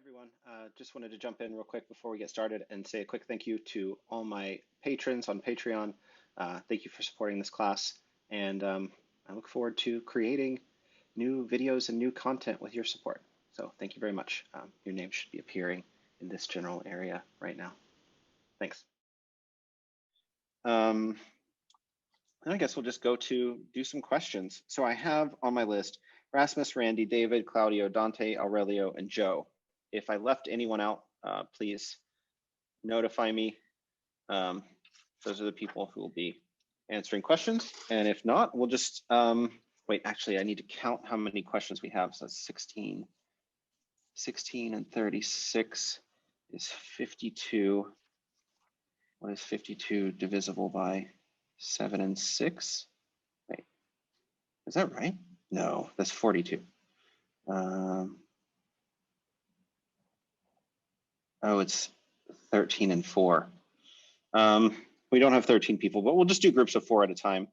Everyone. Just wanted to jump in real quick before we get started and say a quick thank you to all my patrons on Patreon. Thank you for supporting this class, and I look forward to creating new videos and new content with your support. So thank you very much. Your name should be appearing in this general area right now. Thanks. And I guess we'll just go to do some questions. So I have on my list Rasmus, Randy, David, Claudio, Dante, Aurelio, and Joe. If I left anyone out, please notify me. Those are the people who will be answering questions. And if not, we'll just, wait, actually, I need to count how many questions we have. So that's 16. 16 and 36 is 52. What is 52 divisible by 7 and 6? Wait, is that right? No, that's 42. Oh, it's 13 and 4. We don't have 13 people, but we'll just do groups of 4 at a time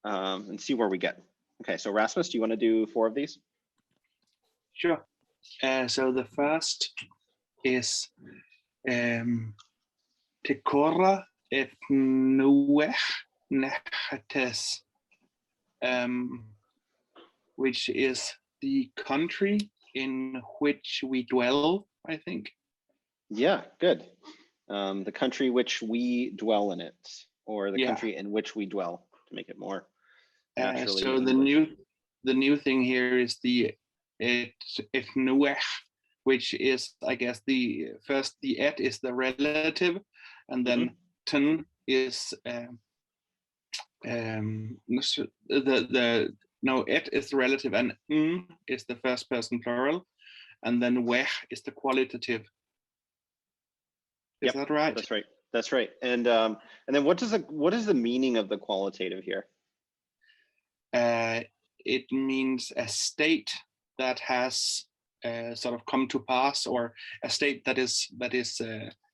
and see where we get. Okay, so Rasmus, do you want to do 4 of these? Sure. So the first is Tekora et Nuech Nehates, which is the country in which we dwell, I think. Yeah, good. The country which we dwell in it, or the country in which we dwell, to make it more naturally. So the new thing here is the et Nuech, which is, I guess, the et is the relative, and then ten is et is the relative, and is the first person plural, and then wech is the qualitative. Is that right? That's right. That's right. And then what is the meaning of the qualitative here? It means a state that has sort of come to pass, or a state that is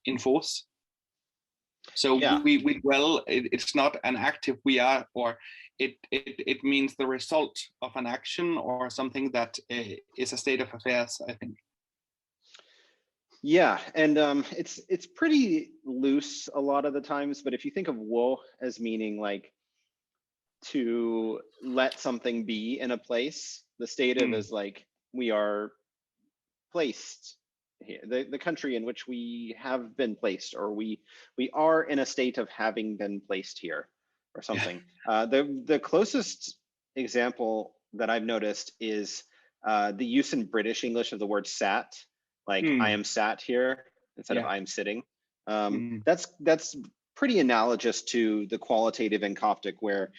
in force. So we dwell. It's not an active we are, or it means the result of an action or something that is a state of affairs, I think. Yeah, and it's pretty loose a lot of the times, but if you think of wo as meaning like to let something be in a place, the stative is like we are placed here, the country in which we have been placed, or we are in a state of having been placed here, or something. The closest example that I've noticed is the use in British English of the word sat. Like I am sat here instead of I am sitting. That's pretty analogous to the qualitative in Coptic, where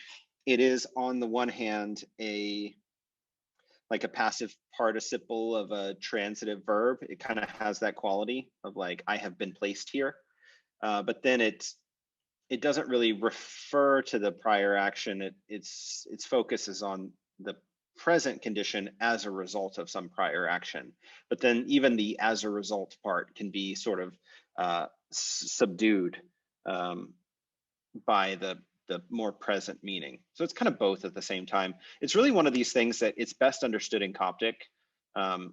it is on the one hand like a passive participle of a transitive verb. It kind of has that quality of like I have been placed here, but then it doesn't really refer to the prior action. Its focus is on the present condition as a result of some prior action. But then even the as a result part can be sort of subdued by the more present meaning. So it's kind of both at the same time. It's really one of these things that it's best understood in Coptic.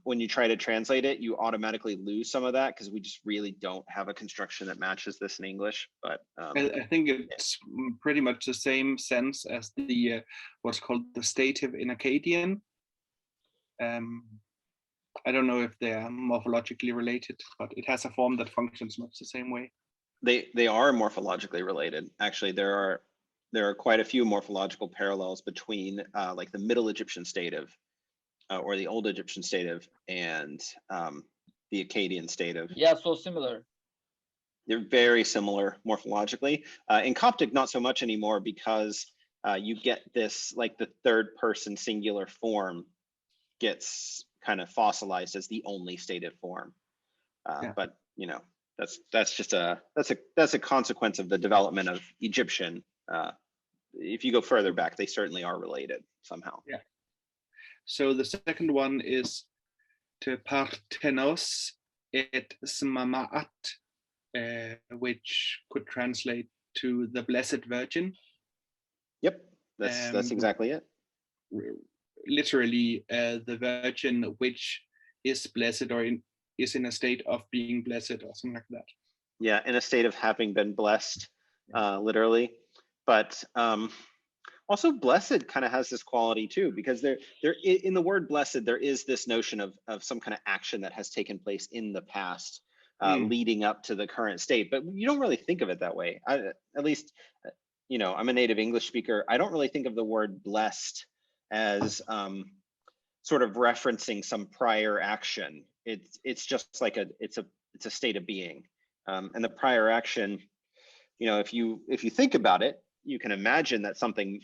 When you try to translate it, you automatically lose some of that because we just really don't have a construction that matches this in English. But I think it's pretty much the same sense as the what's called the stative in Akkadian. I don't know if they are morphologically related, but it has a form that functions much the same way. They are morphologically related. Actually, there are quite a few morphological parallels between like the Middle Egyptian stative or the Old Egyptian stative and the Akkadian stative. Yeah, so similar. They're very similar morphologically. In Coptic, not so much anymore, because you get this, like the third person singular form gets kind of fossilized as the only stated form. But you know, that's just a consequence of the development of Egyptian. If you go further back, they certainly are related somehow. Yeah. So the second one is to parthenos et smamaat, which could translate to the Blessed Virgin. Yep, that's exactly it. Literally, the Virgin which is blessed, or is in a state of being blessed or something like that. Yeah, in a state of having been blessed, literally. But also blessed kind of has this quality too, because there in the word blessed, there is this notion of some kind of action that has taken place in the past, leading up to the current state. But you don't really think of it that way. At least, you know, I'm a native English speaker. I don't really think of the word blessed as sort of referencing some prior action. It's just like it's a state of being, and the prior action, you know, if you think about it, you can imagine that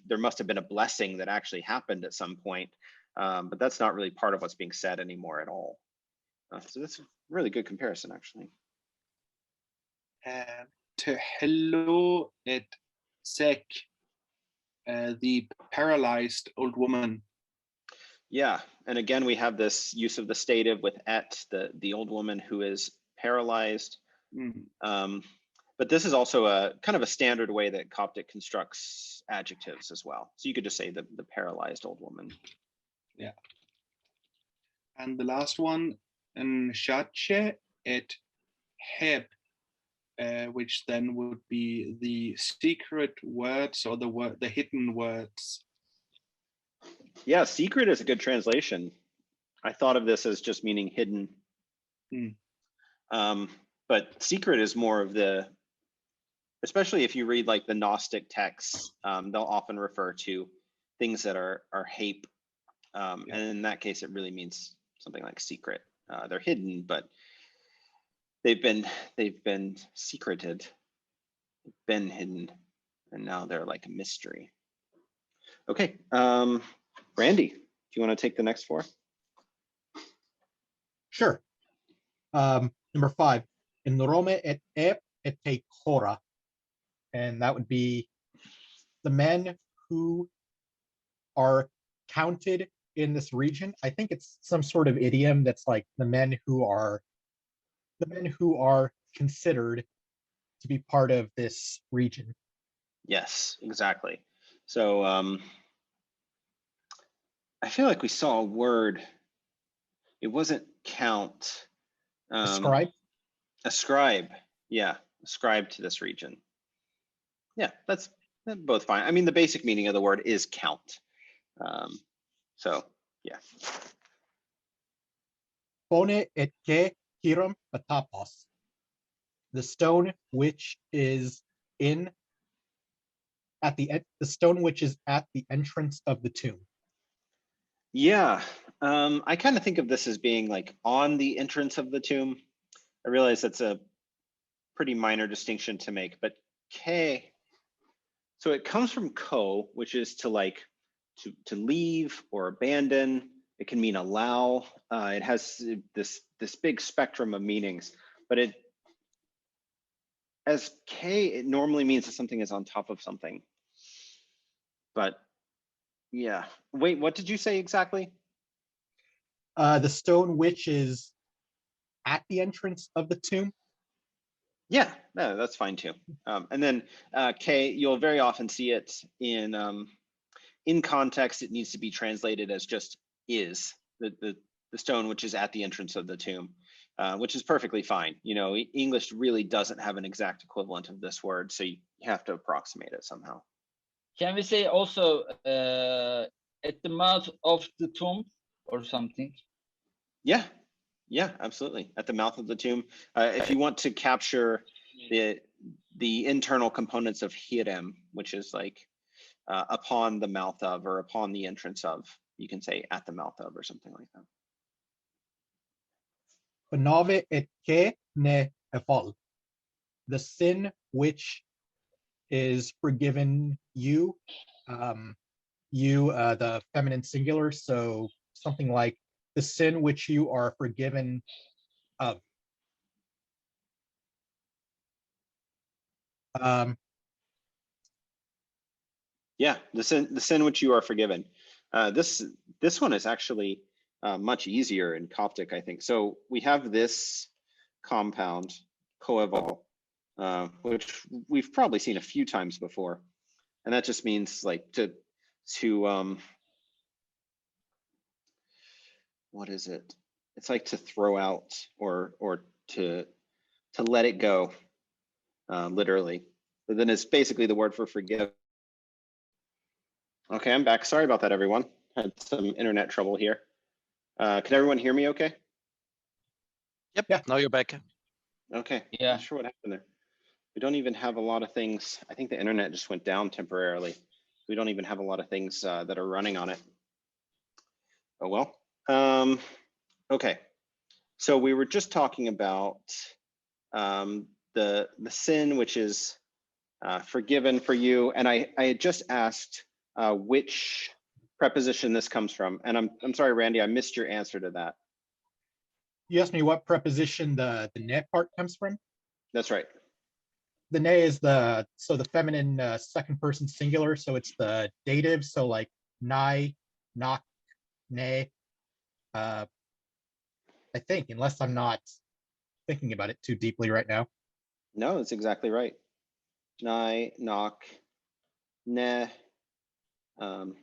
there must have been a blessing that actually happened at some point, but that's not really part of what's being said anymore at all. So that's a really good comparison, actually. Hello, et sec, the paralyzed old woman. Yeah, and again, we have this use of the stative with et, the old woman who is paralyzed. But this is also a kind of a standard way that Coptic constructs adjectives as well. So you could just say the paralyzed old woman. Yeah. And the last one, shache et heb, which then would be the secret words or the hidden words. Yeah, secret is a good translation. I thought of this as just meaning hidden. But secret is more of especially if you read like the Gnostic texts, they'll often refer to things that are hape. And in that case, it really means something like secret. They're hidden, but they've been secreted, been hidden, and now they're like a mystery. Okay, Randy, do you want to take the next four? Sure. Number 5, in Rome et ep et te chora, and that would be the men who are counted in this region. I think it's some sort of idiom that's like the men who are considered to be part of this region. Yes, exactly. So I feel like we saw a word. It wasn't count. Ascribe? Ascribe. Yeah, ascribe to this region. Yeah, that's both fine. I mean, the basic meaning of the word is count. So yeah. Pone et ke hiram atapos, the stone which is at the entrance of the tomb. Yeah, I kind of think of this as being like on the entrance of the tomb. I realize that's a pretty minor distinction to make, but ke, so it comes from ko, which is to like to leave or abandon. It can mean allow. It has this big spectrum of meanings, but as ke, it normally means that something is on top of something. But yeah, wait, what did you say exactly? The stone which is at the entrance of the tomb. Yeah, no, that's fine too. And then K, you'll very often see it in context. It needs to be translated as just is, the stone which is at the entrance of the tomb, which is perfectly fine. You know, English really doesn't have an exact equivalent of this word, so you have to approximate it somehow. Can we say also at the mouth of the tomb or something? Yeah, yeah, absolutely. At the mouth of the tomb. If you want to capture the internal components of hirem, which is like upon the mouth of or upon the entrance of, you can say at the mouth of or something like that. Benave et ke ne efal, the sin which is forgiven you, the feminine singular, so something like the sin which you are forgiven of. Yeah, the sin which you are forgiven. This one is actually much easier in Coptic, I think. So we have this compound coeval, which we've probably seen a few times before, and that just means like to what is it? it's like to throw out or to let it go, literally. But then it's basically the word for forgive. Okay, I'm back. Sorry about that, everyone. Had some internet trouble here. Can everyone hear me okay? Yep, Yeah. now you're back. Okay, Yeah. not sure what happened there. We don't even have a lot of things. I think the internet just went down temporarily. We don't even have a lot of things that are running on it. Oh, well. Okay, so we were just talking about the sin, which is forgiven for you. And I had just asked which preposition this comes from. And I'm sorry, Randy, I missed your answer to that. You asked me what preposition the ne part comes from. That's right. The ne is the feminine second person singular, so it's the dative. So like nai, knock, ne. I think, unless I'm not thinking about it too deeply right now. No, that's exactly right. Nai, knock, ne, noth,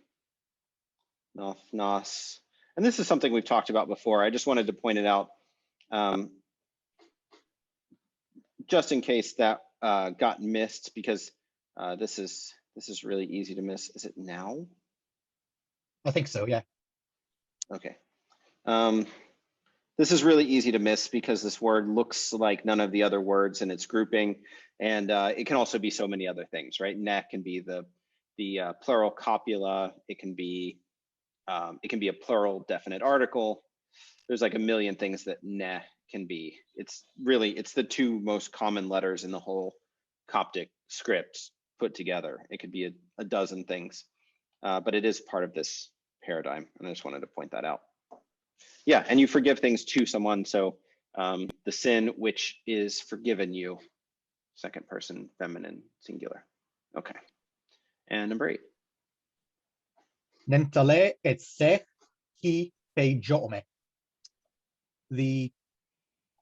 nos. And this is something we've talked about before. I just wanted to point it out just in case that got missed, because this is really easy to miss. Is it now? I think so, yeah. Okay. This is really easy to miss because this word looks like none of the other words in its grouping, and it can also be so many other things, right? Ne can be the plural copula. It can be a plural definite article. There's like a million things that ne can be. It's the two most common letters in the whole Coptic script put together. It could be a dozen things, but it is part of this paradigm, and I just wanted to point that out. Yeah, and you forgive things to someone. So the sin which is forgiven you, second person feminine singular. Okay, and number 8. Nentale et se qui pejome. The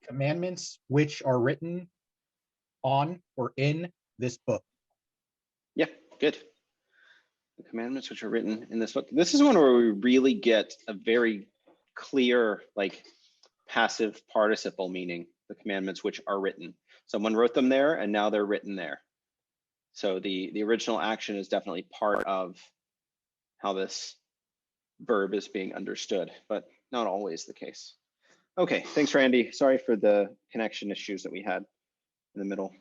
commandments which are written on or in this book. Yeah, good. The commandments which are written in this book. This is one where we really get a very clear, like, passive participle meaning. The commandments which are written. Someone wrote them there, and now they're written there. So the original action is definitely part of how this verb is being understood, but not always the case. Okay, thanks, Randy. Sorry for the connection issues that we had in the middle.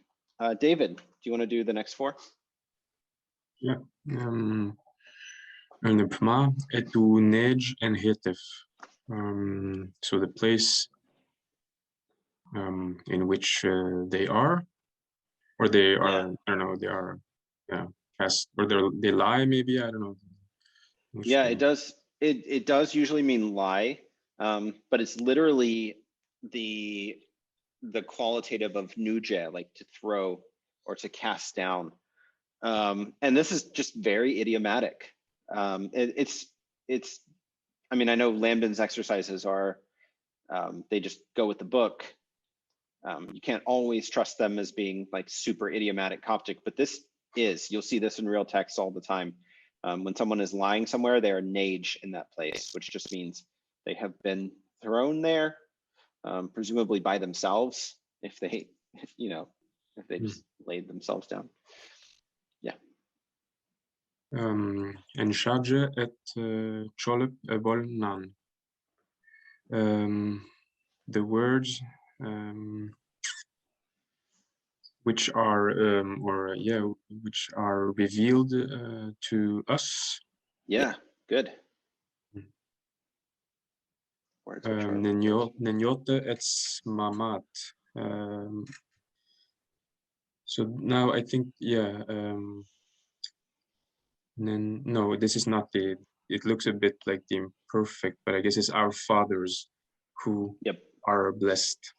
David, do you want to do the next 4? Yeah. Le pma est où neige and hitef. So the place in which they are, or they are, Yeah. I don't know, they are, yeah, cast, or they lie, maybe, I don't know. Yeah, it does. It does usually mean lie, but it's literally the qualitative of nuge, like to throw or to cast down. And this is just very idiomatic. It's. I mean, I know Lambden's exercises are they just go with the book. You can't always trust them as being like super idiomatic Coptic, but this is. You'll see this in real text all the time. When someone is lying somewhere, they are nage in that place, which just means they have been thrown there, presumably by themselves, if they, if they just laid themselves down. Yeah. En charge et cholep ebol nan. The words which are which are revealed to us. Yeah, good. Words which are Nenyote et mamat. So now I think, yeah, no, this is not the, it looks a bit like the imperfect, but I guess it's our fathers who are blessed.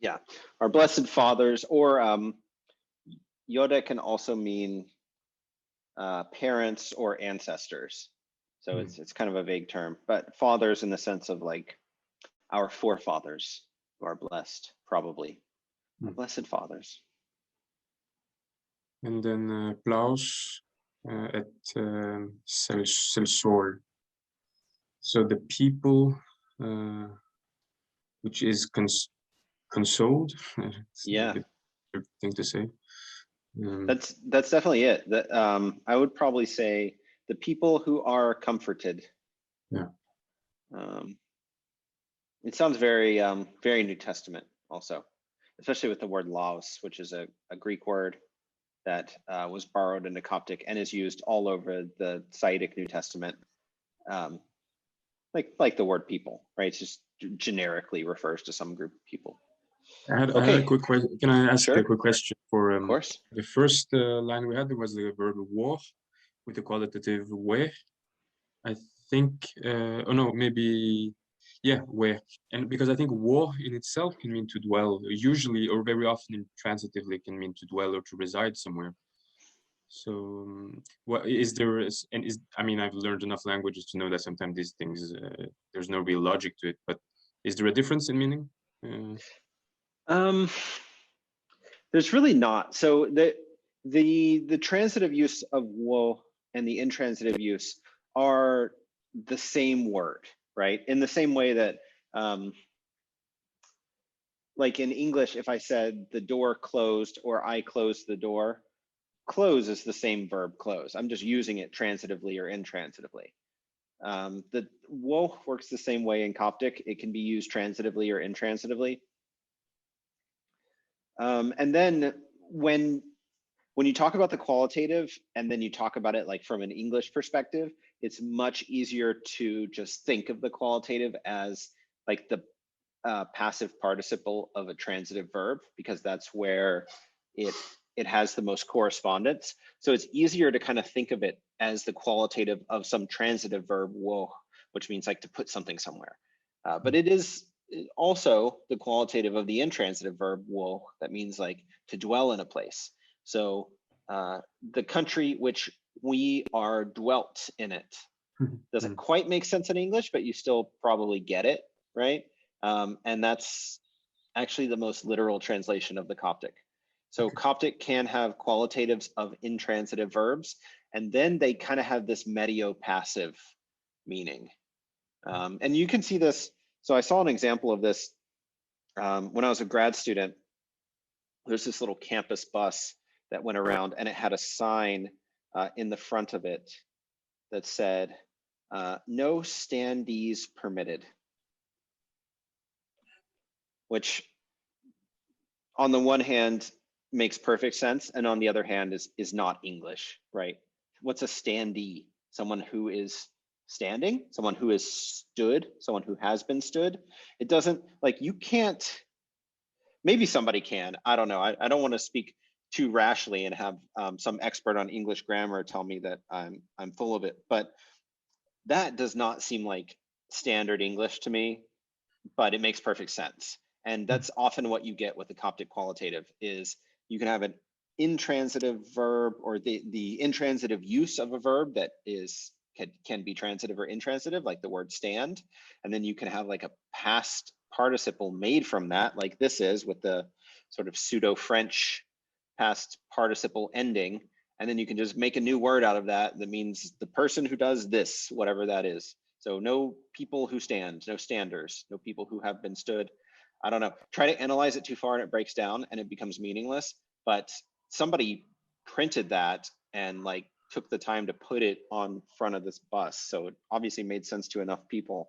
Yeah, our blessed fathers, or Yoda can also mean parents or ancestors. So it's kind of a vague term, but fathers in the sense of like our forefathers who are blessed, probably. Our blessed fathers. And then plaus et selsol. So the people which is consoled. It's Yeah. a good thing to say. That's definitely it. That I would probably say the people who are comforted. Yeah. It sounds very very New Testament also, especially with the word laos, which is a Greek word that was borrowed into Coptic and is used all over the Saidic New Testament. Like the word people, right? It's just generically refers to some group of people. I had a quick question. Can I ask a quick question for of course. the first line we had? There was the verb war with the qualitative we. I think, oh no, maybe, yeah, where. And because I think war in itself can mean to dwell, usually or very often intransitively can mean to dwell or to reside somewhere. So what is there is, and is, I mean, I've learned enough languages to know that sometimes these things, there's no real logic to it, but is there a difference in meaning? There's really not. So the transitive use of wo and the intransitive use are the same word, right? In the same way that, like in English, if I said the door closed or I closed the door, close is the same verb close. I'm just using it transitively or intransitively. The wo works the same way in Coptic. It can be used transitively or intransitively. And then when you talk about the qualitative and then you talk about it like from an English perspective, it's much easier to just think of the qualitative as like the passive participle of a transitive verb, because that's where it has the most correspondence. So it's easier to kind of think of it as the qualitative of some transitive verb, wo, which means like to put something somewhere. But it is also the qualitative of the intransitive verb, wo, that means like to dwell in a place. So the country which we are dwelt in it doesn't quite make sense in English, but you still probably get it, right? And that's actually the most literal translation of the Coptic. So Coptic can have qualitatives of intransitive verbs, and then they kind of have this medio-passive meaning. And you can see this. So I saw an example of this when I was a grad student. There's this little campus bus that went around, and it had a sign in the front of it that said, no standees permitted, which on the one hand makes perfect sense, and on the other hand is not English, right? What's a standee? Someone who is standing, someone who is stood, someone who has been stood. It doesn't, like, you can't, maybe somebody can, I don't know. I don't want to speak too rashly and have some expert on English grammar tell me that I'm full of it, but that does not seem like standard English to me, but it makes perfect sense. And that's often what you get with the Coptic qualitative is you can have an intransitive verb or the intransitive use of a verb that is can be transitive or intransitive, like the word stand. And then you can have like a past participle made from that, like this is with the sort of pseudo-French past participle ending. And then you can just make a new word out of that that means the person who does this, whatever that is. So no people who stand, no standers, no people who have been stood. I don't know. Try to analyze it too far and it breaks down and it becomes meaningless. But somebody printed that and like took the time to put it on front of this bus. So it obviously made sense to enough people,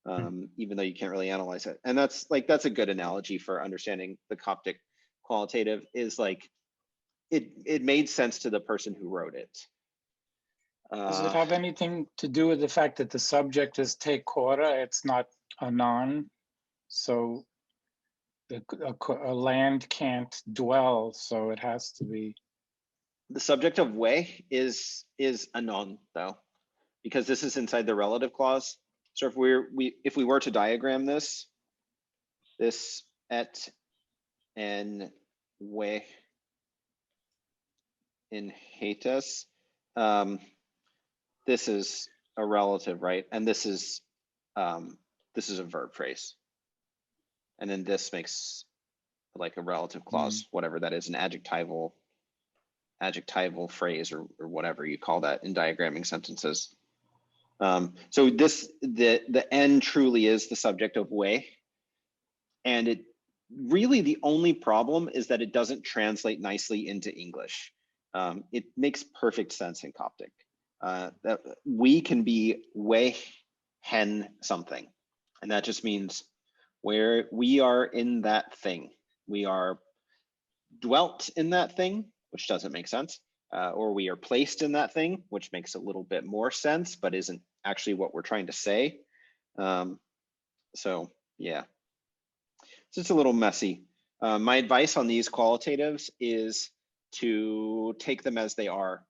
even though you can't really analyze it. And that's a good analogy for understanding the Coptic qualitative is like, it made sense to the person who wrote it. Does it have anything to do with the fact that the subject is te kora? It's not a noun, so a land can't dwell, so it has to be. The subject of way is a noun though, because this is inside the relative clause. So if we were to diagram this et and we in hatus, this is a relative, right? And this is a verb phrase. And then this makes like a relative clause, whatever that is, an adjectival phrase or whatever you call that in diagramming sentences. So the N truly is the subject of way. And it really, the only problem is that it doesn't translate nicely into English. It makes perfect sense in Coptic. That we can be we hen something. And that just means where we are in that thing. We are dwelt in that thing, which doesn't make sense. Or we are placed in that thing, which makes a little bit more sense, but isn't actually what we're trying to say. So yeah, it's just a little messy. My advice on these qualitatives is to take them as they are.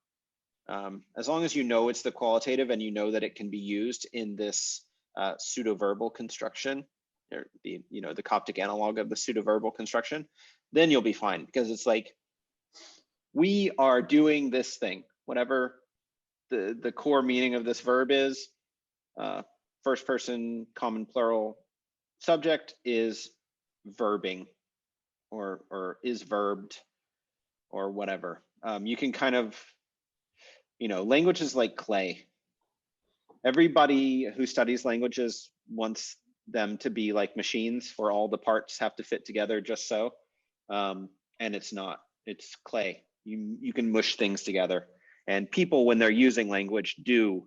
As long as you know it's the qualitative and you know that it can be used in this pseudo-verbal construction, or the Coptic analog of the pseudo-verbal construction, then you'll be fine, because it's like, we are doing this thing, whatever the core meaning of this verb is. First person common plural subject is verbing, or is verbed, or whatever. You can kind of, language is like clay. Everybody who studies languages wants them to be like machines where all the parts have to fit together just so. And it's not, it's clay. You can mush things together. And people, when they're using language, do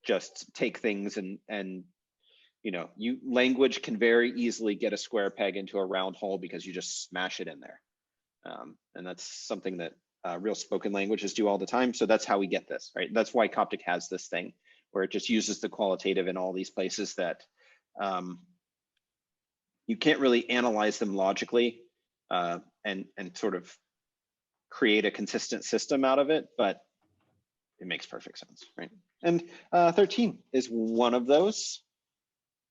just take things and language can very easily get a square peg into a round hole because you just smash it in there. And that's something that real spoken languages do all the time. So that's how we get this, right? That's why Coptic has this thing where it just uses the qualitative in all these places that you can't really analyze them logically and sort of create a consistent system out of it, but it makes perfect sense, right? And 13 is one of those.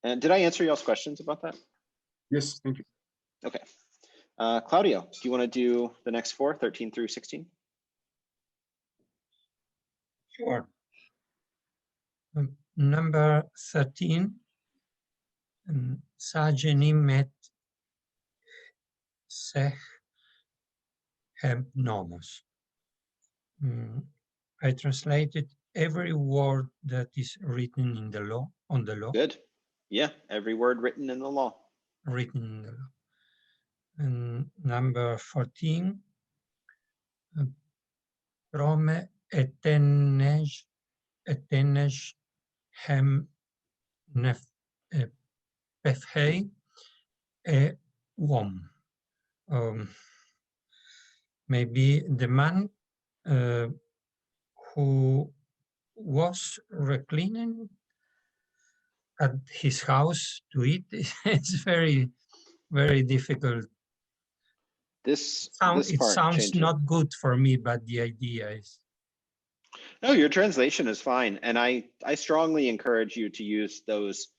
And did I answer y'all's questions about that? Yes, thank you. Okay. Claudio, do you want to do the next 4, 13 through 16? Sure. Number 13, Sagenimet sech heb nomos. I translated every word that is written in the law, on the law. Good. Yeah, every word written in the law. Written in the law. And number 14, Prome etenej hem nef pefhei e wom. Maybe the man who was reclining at his house to eat. It's very, very difficult. It sounds not good for me, but the idea is. No, your translation is fine. And I strongly encourage you to use those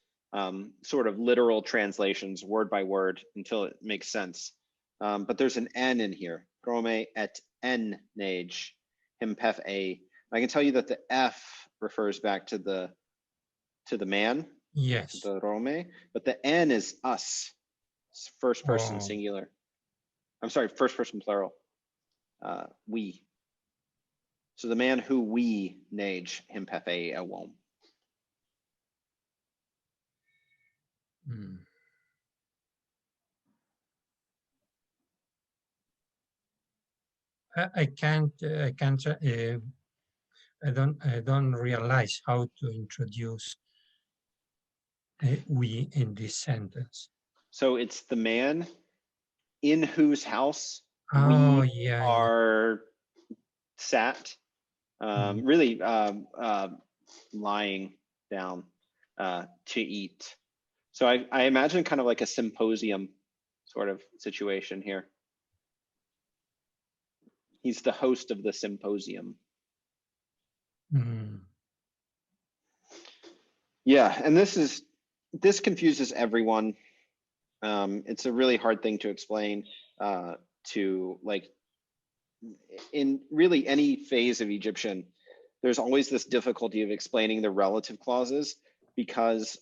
sort of literal translations word by word until it makes sense. But there's an N in here. Prome et en nage himpef a. I can tell you that the F refers back to the man. Yes. The Rome, but the N is us. It's first person singular. I'm sorry, first person plural. We. So the man who we nage himpef a wom. I don't realize how to introduce we in this sentence. So it's the man in whose house we are sat, really lying down to eat. So I imagine kind of like a symposium sort of situation here. He's the host of the symposium. Yeah, and this confuses everyone. It's a really hard thing to explain to, like, in really any phase of Egyptian, there's always this difficulty of explaining the relative clauses because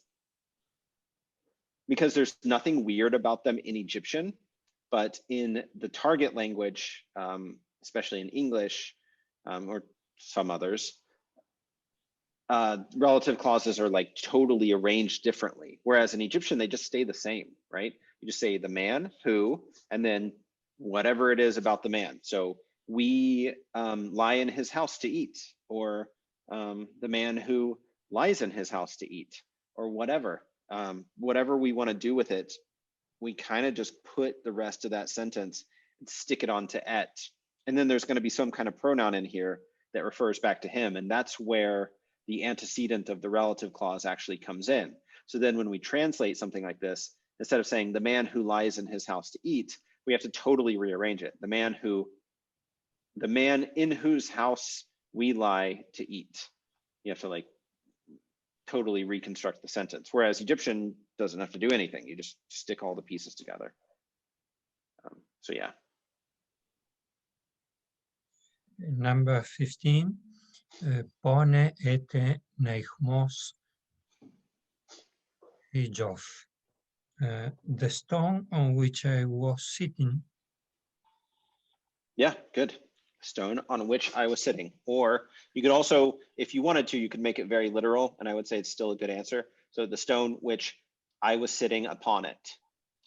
there's nothing weird about them in Egyptian, but in the target language, especially in English or some others, relative clauses are like totally arranged differently. Whereas in Egyptian, they just stay the same, right? You just say the man who, and then whatever it is about the man. So we lie in his house to eat, or the man who lies in his house to eat, or whatever. Whatever we want to do with it, we kind of just put the rest of that sentence and stick it onto et. And then there's going to be some kind of pronoun in here that refers back to him. And that's where the antecedent of the relative clause actually comes in. So then when we translate something like this, instead of saying the man who lies in his house to eat, we have to totally rearrange it. The man in whose house we lie to eat. You have to like totally reconstruct the sentence. Whereas Egyptian doesn't have to do anything. You just stick all the pieces together. So yeah. Number 15, pone ete neigmos hijof. The stone on which I was sitting. Yeah, good. Stone on which I was sitting. Or you could also, if you wanted to, you could make it very literal, and I would say it's still a good answer. So the stone which I was sitting upon it.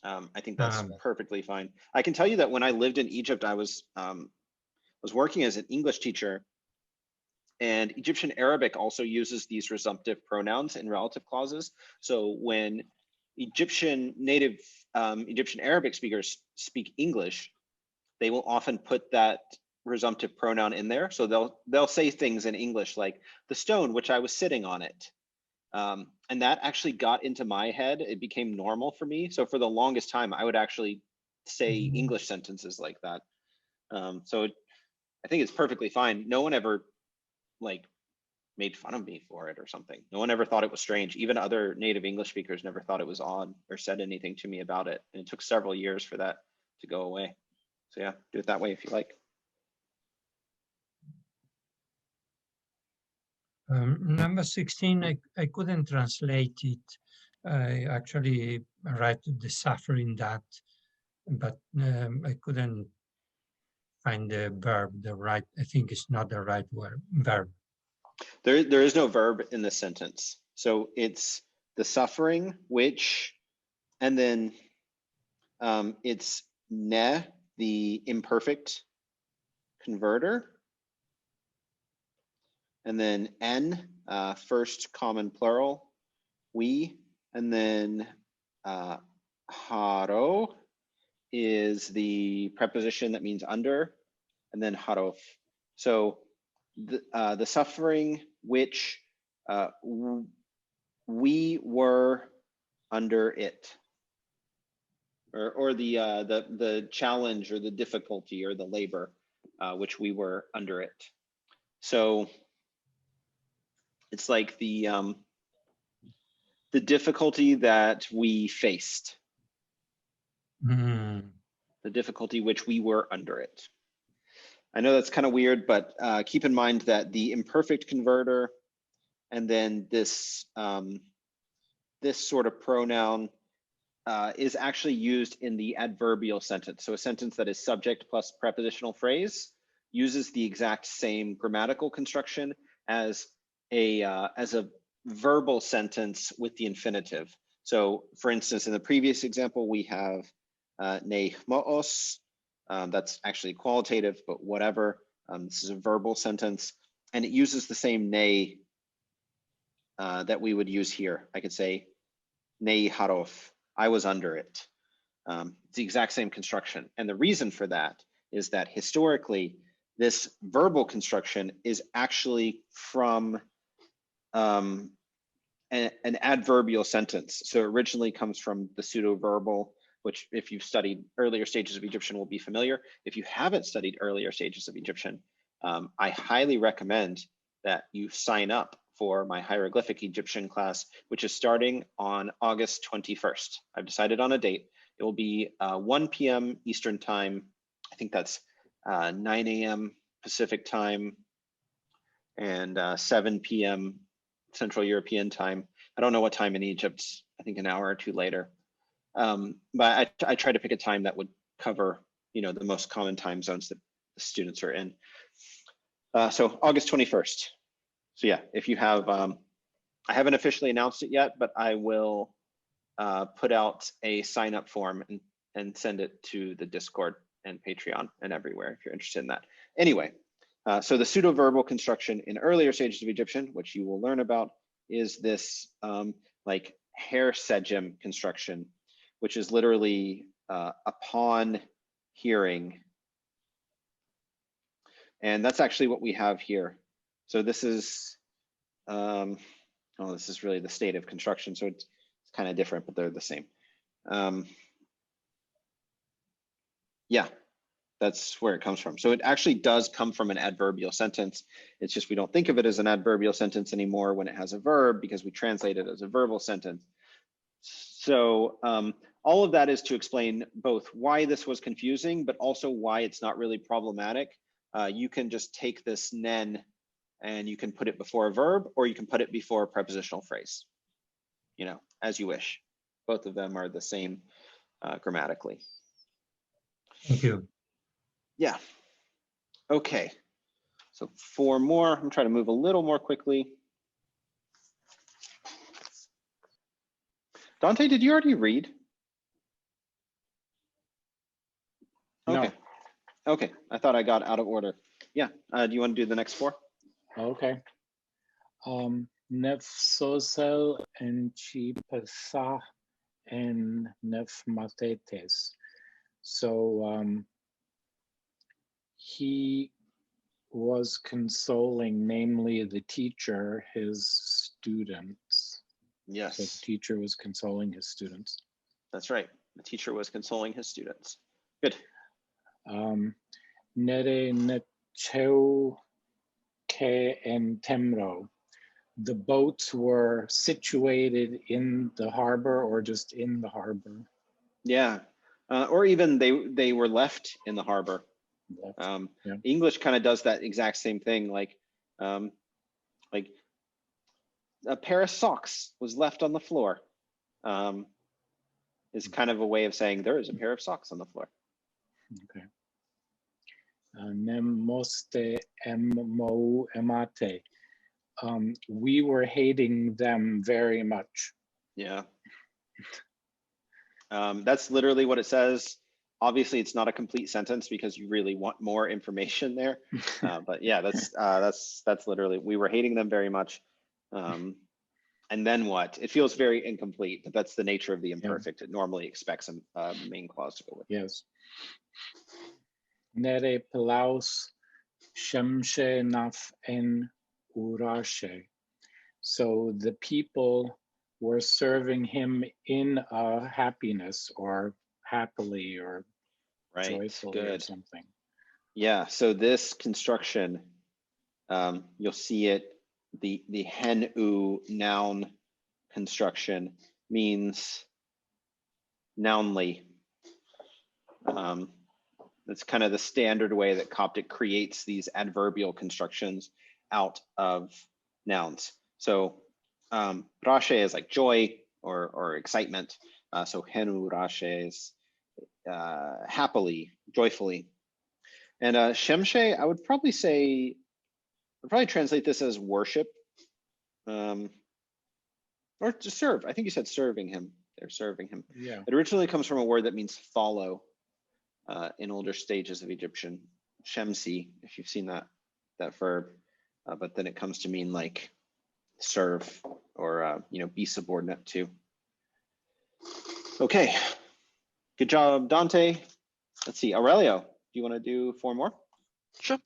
I think that's perfectly fine. I can tell you that when I lived in Egypt, I was working as an English teacher, and Egyptian Arabic also uses these resumptive pronouns in relative clauses. So when Egyptian Arabic speakers speak English, they will often put that resumptive pronoun in there. So they'll say things in English like the stone which I was sitting on it. And that actually got into my head. It became normal for me. So for the longest time, I would actually say English sentences like that. So I think it's perfectly fine. No one ever like made fun of me for it or something. No one ever thought it was strange. Even other native English speakers never thought it was odd or said anything to me about it. And it took several years for that to go away. So yeah, do it that way if you like. Number 16, I couldn't translate it. I actually write the suffering that, but I couldn't find the verb, I think it's not the right word, verb. There is no verb in this sentence. So it's the suffering, which, and then it's ne, the imperfect converter, and then n, first common plural, we, and then haro is the preposition that means under, and then harof. So the suffering which we were under it, or the challenge or the difficulty or the labor which we were under it. So it's like the difficulty that we faced, the difficulty which we were under it. I know that's kind of weird, but keep in mind that the imperfect converter and then this this sort of pronoun is actually used in the adverbial sentence. So a sentence that is subject plus prepositional phrase uses the exact same grammatical construction as a verbal sentence with the infinitive. So for instance, in the previous example, we have neigmos. That's actually qualitative, but whatever. This is a verbal sentence, and it uses the same ne that we would use here. I could say nei harof, I was under it. It's the exact same construction. And the reason for that is that historically, this verbal construction is actually from an adverbial sentence. So it originally comes from the pseudo-verbal, which if you've studied earlier stages of Egyptian will be familiar. If you haven't studied earlier stages of Egyptian, I highly recommend that you sign up for my hieroglyphic Egyptian class, which is starting on August 21st. I've decided on a date. It will be 1 p.m. Eastern time. I think that's 9 a.m. Pacific time and 7 p.m. Central European time. I don't know what time in Egypt, I think an hour or two later. But I try to pick a time that would cover, the most common time zones that the students are in. So August 21st. So yeah, if you have, I haven't officially announced it yet, but I will put out a sign up form and send it to the Discord and Patreon and everywhere if you're interested in that. Anyway, so the pseudo-verbal construction in earlier stages of Egyptian, which you will learn about, is this like hair sejim construction, which is literally upon hearing. And that's actually what we have here. So this is, this is really the state of construction. So it's kind of different, but they're the same. Yeah, that's where it comes from. So it actually does come from an adverbial sentence. It's just we don't think of it as an adverbial sentence anymore when it has a verb because we translate it as a verbal sentence. So all of that is to explain both why this was confusing, but also why it's not really problematic. You can just take this nen and you can put it before a verb, or you can put it before a prepositional phrase, you know, as you wish. Both of them are the same grammatically. Thank you. Yeah. Okay. So 4 more. I'm trying to move a little more quickly. Dante, did you already read? Okay. No. Okay. I thought I got out of order. Yeah. Do you want to do the next 4? Okay. Nefsosel en chipasa en nefmatetes. So he was consoling, namely the teacher, his students. Yes. So the teacher was consoling his students. That's right. The teacher was consoling his students. Good. Nere necheu ke en temro. The boats were situated in the harbor or just in the harbor. Yeah. Or even they were left in the harbor. Yeah. English kind of does that exact same thing. Like a pair of socks was left on the floor. Is kind of a way of saying there is a pair of socks on the floor. Okay. Nemoste mo emate. We were hating them very much. Yeah. That's literally what it says. Obviously, it's not a complete sentence because you really want more information there. But yeah, that's literally, we were hating them very much. And then what? It feels very incomplete, but that's the nature of the imperfect. It normally expects a main clause to go with. Yes. Nere pelaus shemshe naf en urashe. So the people were serving him in a happiness or happily or joyfully or something. Yeah, so this construction, you'll see it, the hen-u noun construction means nounly. That's kind of the standard way that Coptic creates these adverbial constructions out of nouns. So rashe is like joy or excitement. So hen-u rashe is happily, joyfully. And shemshe, I would probably say, I'd probably translate this as worship, or to serve. I think you said serving him. They're serving him. Yeah. It originally comes from a word that means follow in older stages of Egyptian, shemsi, if you've seen that verb, but then it comes to mean like serve or be subordinate to. Okay, good job, Dante. Let's see, Aurelio, do you want to do 4 more? Sure.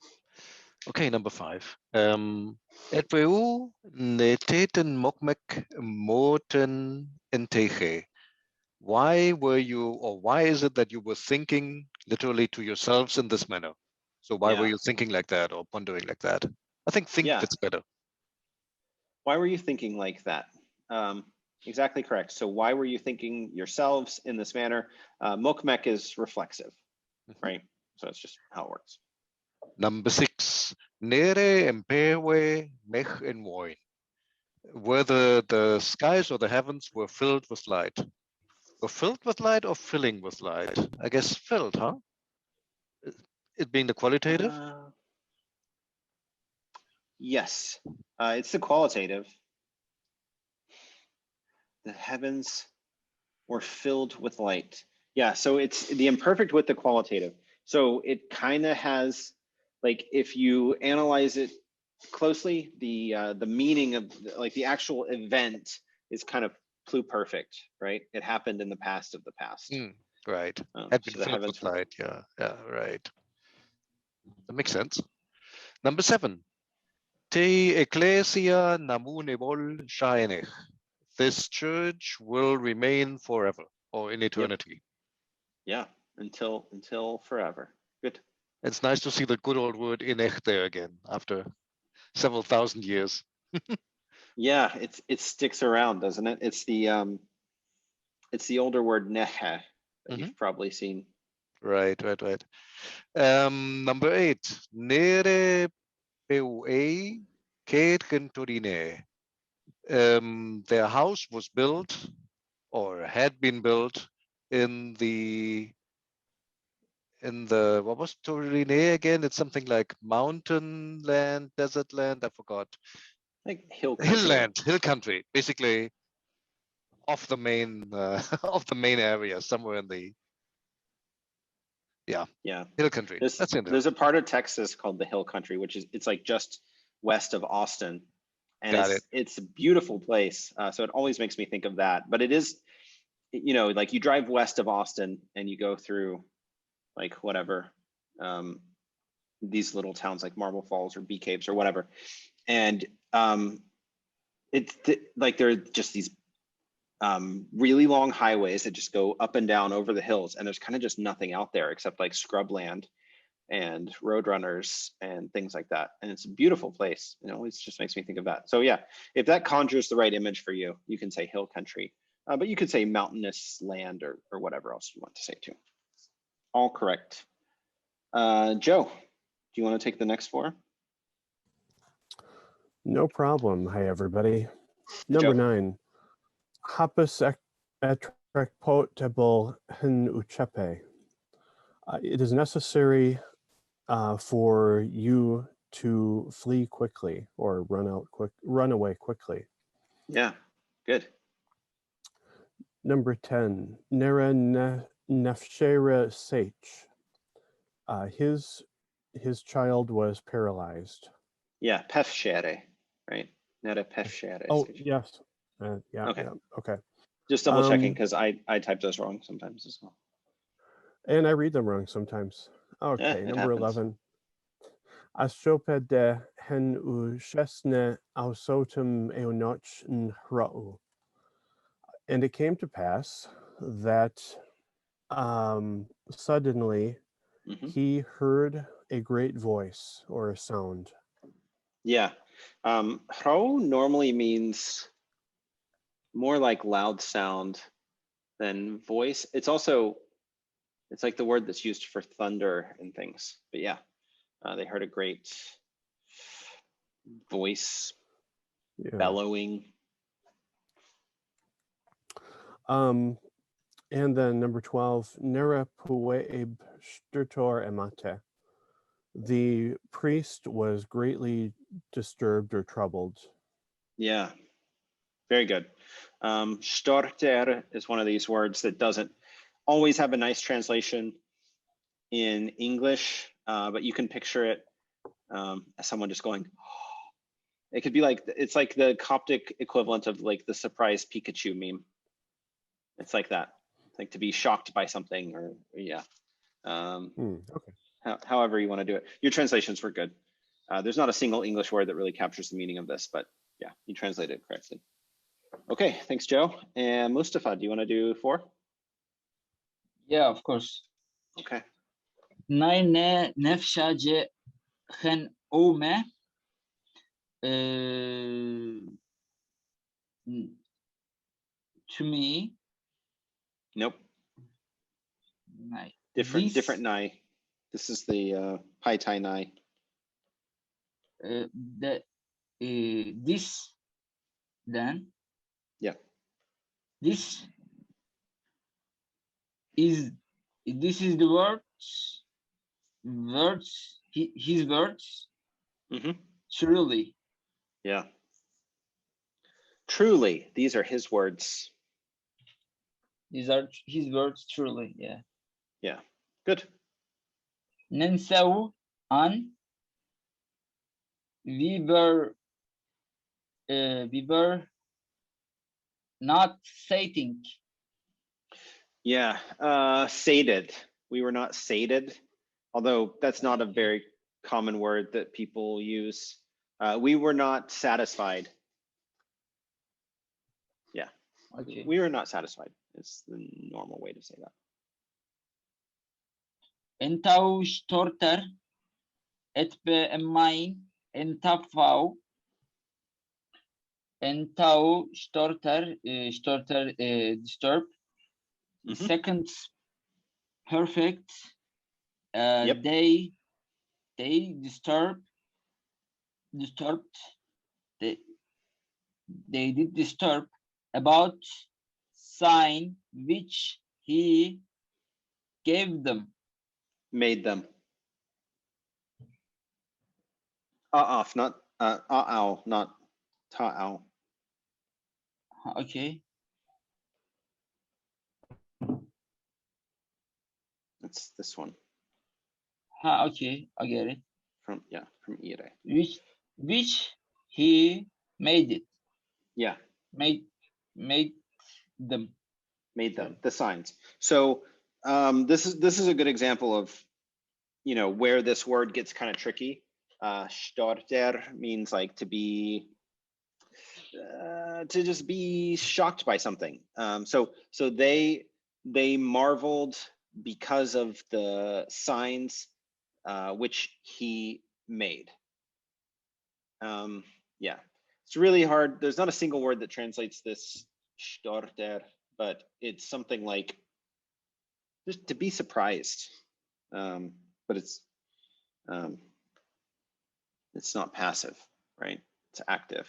Okay, number 5. Edveu neteten mokmek moten enteche. Why were you, or why is it that you were thinking literally to yourselves in this manner? So why were you thinking like that or pondering like that? I think fits better. Why were you thinking like that? Exactly correct. So why were you thinking yourselves in this manner? Mokmek is reflexive, right? So it's just how it works. Number 6. Nere empewe mech en voin. Whether the skies or the heavens were filled with light. Were filled with light or filling with light? I guess filled, huh? It being the qualitative? Yes. It's the qualitative. The heavens were filled with light. Yeah, so it's the imperfect with the qualitative. So it kind of has, like, if you analyze it closely, the meaning of like the actual event is kind of pluperfect, right? It happened in the past of the past. Right. Had been So the filled heavens with light. Yeah. Yeah. Right. That makes sense. Number 7. Te ecclesia namunevol shaenech. This church will remain forever or in eternity. Yeah, until forever. Good. It's nice to see the good old word inech there again after several thousand years. Yeah, it sticks around, doesn't it? It's the older word nehe that you've probably seen. Right. Number 8. Nere peue kentorine. Their house was built or had been built in the what was Torine again? It's something like mountain land, desert land. I forgot. Like hill country, basically off the main of the main area, somewhere in the hill country. That's in there. There's a part of Texas called the Hill Country, which is it's like just west of Austin, and it's a beautiful place. So it always makes me think of that. But it is, you know, like you drive west of Austin and you go through like whatever these little towns like Marble Falls or Bee Caves or whatever, and it's like there are just these really long highways that just go up and down over the hills, and there's kind of just nothing out there except like scrubland and roadrunners and things like that. And it's a beautiful place. You know, it just makes me think of that. So yeah, if that conjures the right image for you, you can say hill country, but you could say mountainous land or whatever else you want to say too. All correct. Joe, do you want to take the next 4? No problem. Hi, everybody. Number 9. Hapus attractable hen uchepe. It is necessary for you to flee quickly or run away quickly. Yeah, good. Number 10. Nera nefshera sech. His child was paralyzed. Yeah, pefshere, right? Nera pefshere. Oh, yes. Yeah. Okay. Yeah, okay. Just double checking because I type those wrong sometimes as well. And I read them wrong sometimes. Okay, number 11. Astrope de hen u chesne ausotum eonoch nhra'u. And it came to pass that suddenly he heard a great voice or a sound. Yeah. Hra'u normally means more like loud sound than voice. It's like the word that's used for thunder and things. But yeah, they heard a great voice bellowing. And then number 12, Nera pueib sturtor emate. The priest was greatly disturbed or troubled. Yeah, very good. Storter is one of these words that doesn't always have a nice translation in English, but you can picture it as someone just going, oh. It could be like, it's like the Coptic equivalent of like the surprise Pikachu meme. It's like that, like to be shocked by something or yeah. Okay. However you want to do it. Your translations were good. There's not a single English word that really captures the meaning of this, but yeah, you translated it correctly. Okay, thanks, Joe. And Mustafa, do you want to do 4? Yeah, of course. Okay. Nine nefshaje hen ome to me. Nope. Nai. Different nai. This is the Pai Tai nai. This then. Yeah. This is the words. His words. Mm-hmm. Truly. Yeah. Truly, these are his words. These are his words, truly. Yeah. Yeah. Good. ننسوا عن we were not sating. Yeah. Sated. We were not sated, although that's not a very common word that people use. We were not satisfied. Yeah. Okay. We were not satisfied. It's the normal way to say that. انتوا شتورتر اتبمين انتفاو انتوا شتورتر disturb. Second perfect. Yep. They disturbed. They did disturb about sign which he gave them. Made them. Off, not ow, not ta'ow. Okay. It's this one. Okay, I get it. From ire. Which he made it. Yeah. Made them. Made them, the signs. So this is a good example of, you know, where this word gets kind of tricky. Storter means like to be to just be shocked by something. So they marveled because of the signs which he made. Yeah, it's really hard. There's not a single word that translates this storter, but it's something like just to be surprised. But it's not passive, right? It's active.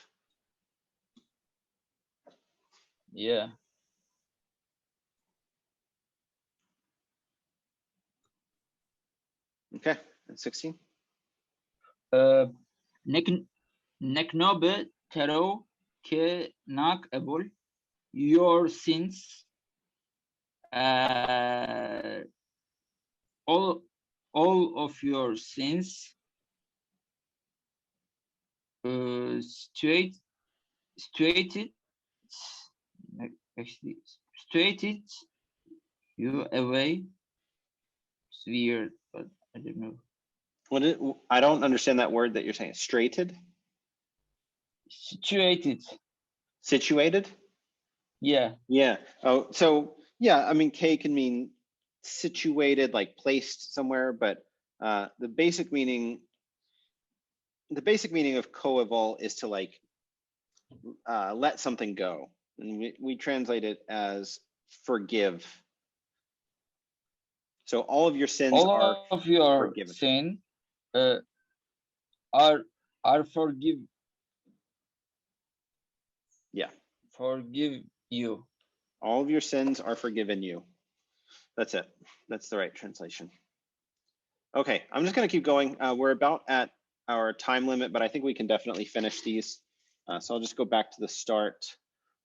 Yeah. Okay, and 16. Neknobe tero ke nak ebol your sins. All of your sins. Straighted you away. It's weird, but I don't know. I don't understand that word that you're saying. Straighted? Situated. Situated? Yeah. Yeah. Oh, so yeah, I mean, K can mean situated, like placed somewhere, but the basic meaning of coeval is to like let something go, and we translate it as forgive. So all of your sins are of your forgiven. sin are forgive. Yeah. Forgive you. All of your sins are forgiven you. That's it. That's the right translation. Okay, I'm just going to keep going. We're about at our time limit, but I think we can definitely finish these. So I'll just go back to the start.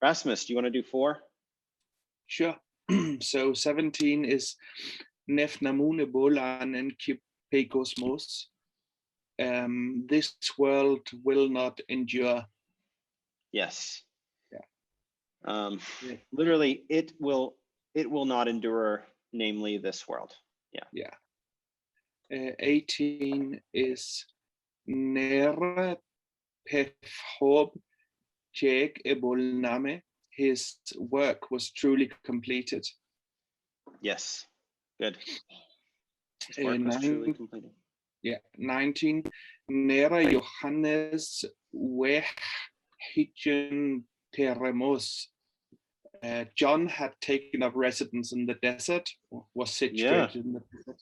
Rasmus, do you want to do 4? Sure. So 17 is Nefnamune Bolan and Kipekosmos. This world will not endure. Yes. Yeah. Literally, it will not endure, namely this world. Yeah. 18 is Ner Pefhob Jek Ebolname. His work was truly completed. Yes. Good. His work was truly completed. Yeah. 19 Nera Johannes Wehichen Teremos. John had taken up residence in the desert, was situated in the desert.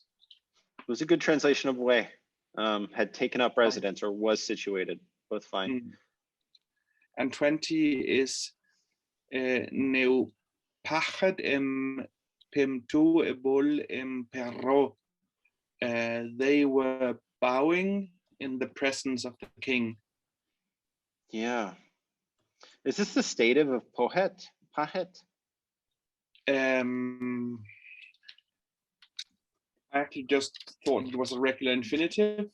It was a good translation of way. Had taken up residence or was situated. Both fine. And 20 is Neu Pachet em Pimtu Ebol em Perro. They were bowing in the presence of the king. Yeah. Is this the stative of pohet? Pahet? I actually just thought it was a regular infinitive.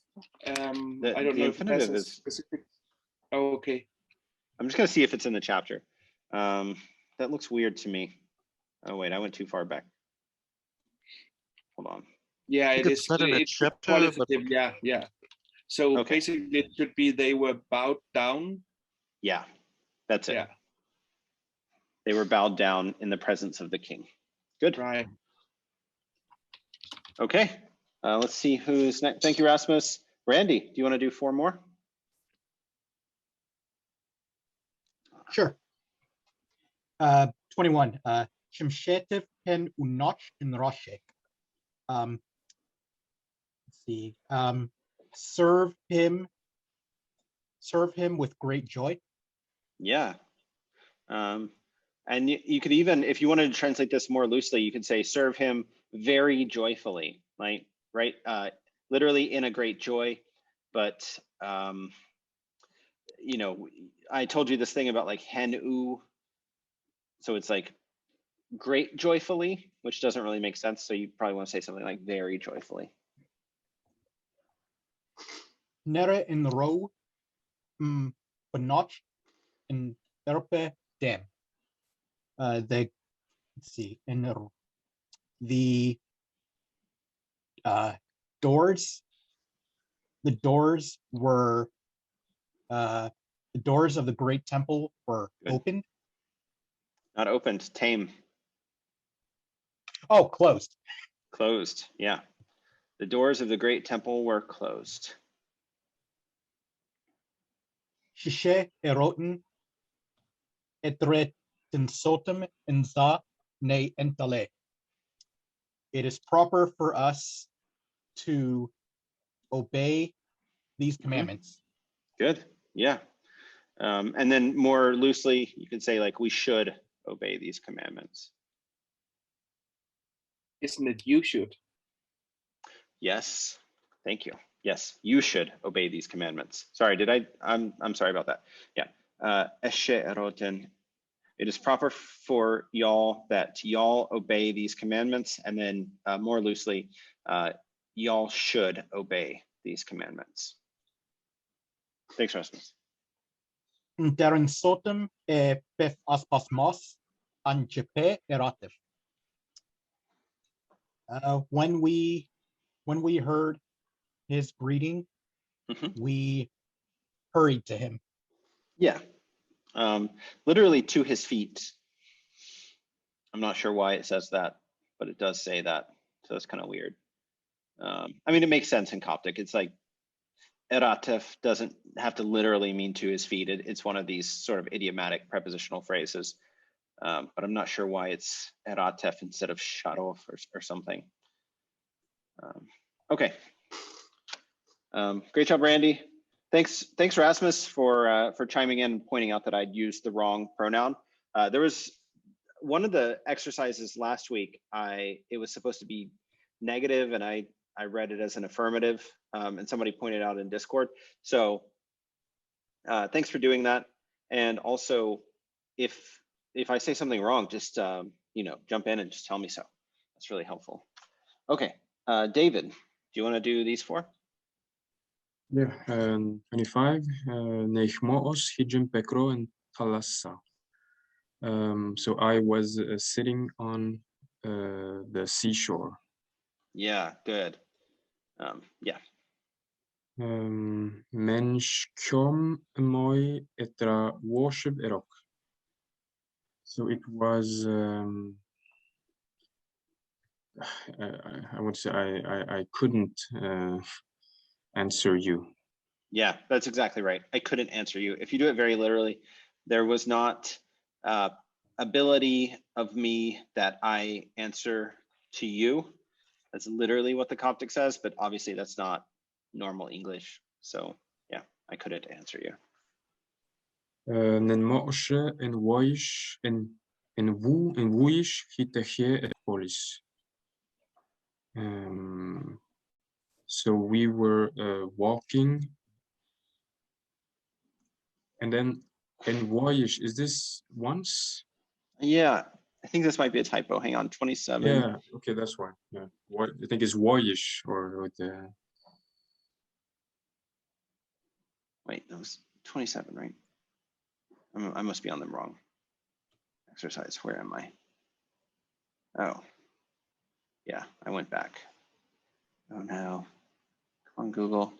I don't know if it has infinitive a is. specific. Oh, okay. I'm just gonna see if it's in the chapter. That looks weird to me. Oh wait, I went too far back. Hold on. Yeah, it it's is. not in a It's chapter, qualitative. but Yeah, yeah. So Okay. basically, it should be they were bowed down. Yeah, that's it. Yeah. They were bowed down in the presence of the king. Good. Right. Okay. Let's see who's next. Thank you, Rasmus. Randy, do you want to do 4 more? Sure. 21. Shemshetiv pen unoch in Roshek. Let's see. Serve him with great joy. Yeah. And you could even, if you wanted to translate this more loosely, you could say serve him very joyfully, like, right? Literally in a great joy. But, you know, I told you this thing about like hen-u. So it's like great joyfully, which doesn't really make sense. So you probably want to say something like very joyfully. Nere in ro, benoch in erpe dem. Let's see, in the doors. The doors were the doors of the great temple were Good. opened. Not opened, tame. Oh, closed. Closed, yeah. The doors of the great temple were closed. Shishe eroten etretensotum enza ne entale. It is proper for us to obey these commandments. Good, yeah. And then more loosely, you could say like we should obey these commandments. Isn't it you should? Yes, thank you. Yes, you should obey these commandments. Sorry, did I'm sorry about that. Yeah. Eshe eroten. It is proper for y'all that y'all obey these commandments, and then more loosely, y'all should obey these commandments. Thanks, Rasmus. Interinsotum pef aspasmos anjepe eratif. When we heard his greeting, we hurried to him. Yeah, literally to his feet. I'm not sure why it says that, but it does say that, so it's kind of weird. I mean, it makes sense in Coptic. It's like eratif doesn't have to literally mean to his feet. It's one of these sort of idiomatic prepositional phrases, but I'm not sure why it's eratif instead of sharov or something. Okay. Great job, Randy. Thanks, Rasmus, for chiming in and pointing out that I'd used the wrong pronoun. There was one of the exercises last week. It was supposed to be negative, and I read it as an affirmative, and somebody pointed out in Discord. So thanks for doing that. And also, if I say something wrong, just you know, jump in and just tell me so. That's really helpful. Okay, David, do you want to do these 4? Yeah, 25. Nechmoos hijim pekro and talassa. So I was sitting on the seashore. Yeah, good. Yeah. Mensch kom moi etra worship erok. So it was. I would say I couldn't answer you. Yeah, that's exactly right. I couldn't answer you. If you do it very literally, there was not ability of me that I answer to you. That's literally what the Coptic says, but obviously that's not normal English. So yeah, I couldn't answer you. Nen mooshe en woish en woish hiteche et polis. So we were walking And then voyish, is this once? Yeah, I think this might be a typo. Hang on, 27. Yeah, okay, that's why. Yeah, what I think it's voyish or with the. Wait, that was 27, right? I must be on the wrong exercise. Where am I? Oh, yeah, I went back. Oh no, come on, Google.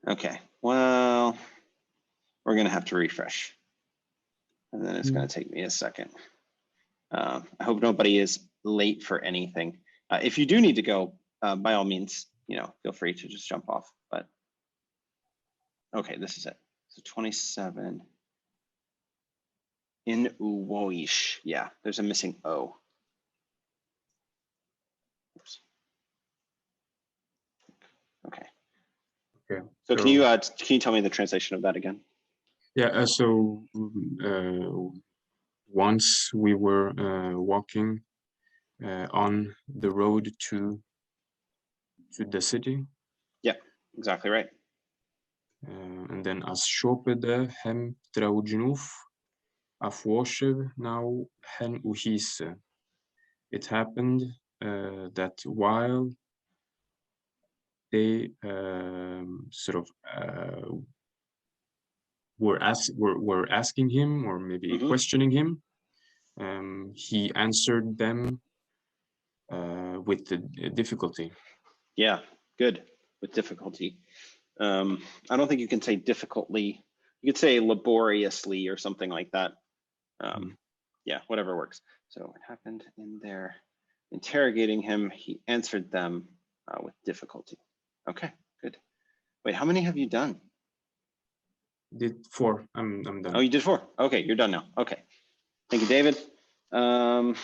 Okay, well, we're gonna have to refresh. And then it's gonna take me a second. I hope nobody is late for anything. If you do need to go, by all means, feel free to just jump off, but okay, this is it. So 27 in uwoish. Yeah, there's a missing O. Oops. Okay. Okay. So can you tell me the translation of that again? Yeah. So once we were walking on the road to the city. Yeah, exactly right. And then as shopede hem traujnuf afwoshev now hen uhise. It happened that while they sort of were asking him or maybe questioning him, he answered them with the difficulty. Yeah, good, with difficulty. I don't think you can say difficultly. You could say laboriously or something like that. Yeah, whatever works. So what happened in there? Interrogating him, he answered them with difficulty. Okay, good. Wait, how many have you done? Did 4. I'm done. Oh, you did 4. Okay, you're done now. Okay, thank you, David. Let's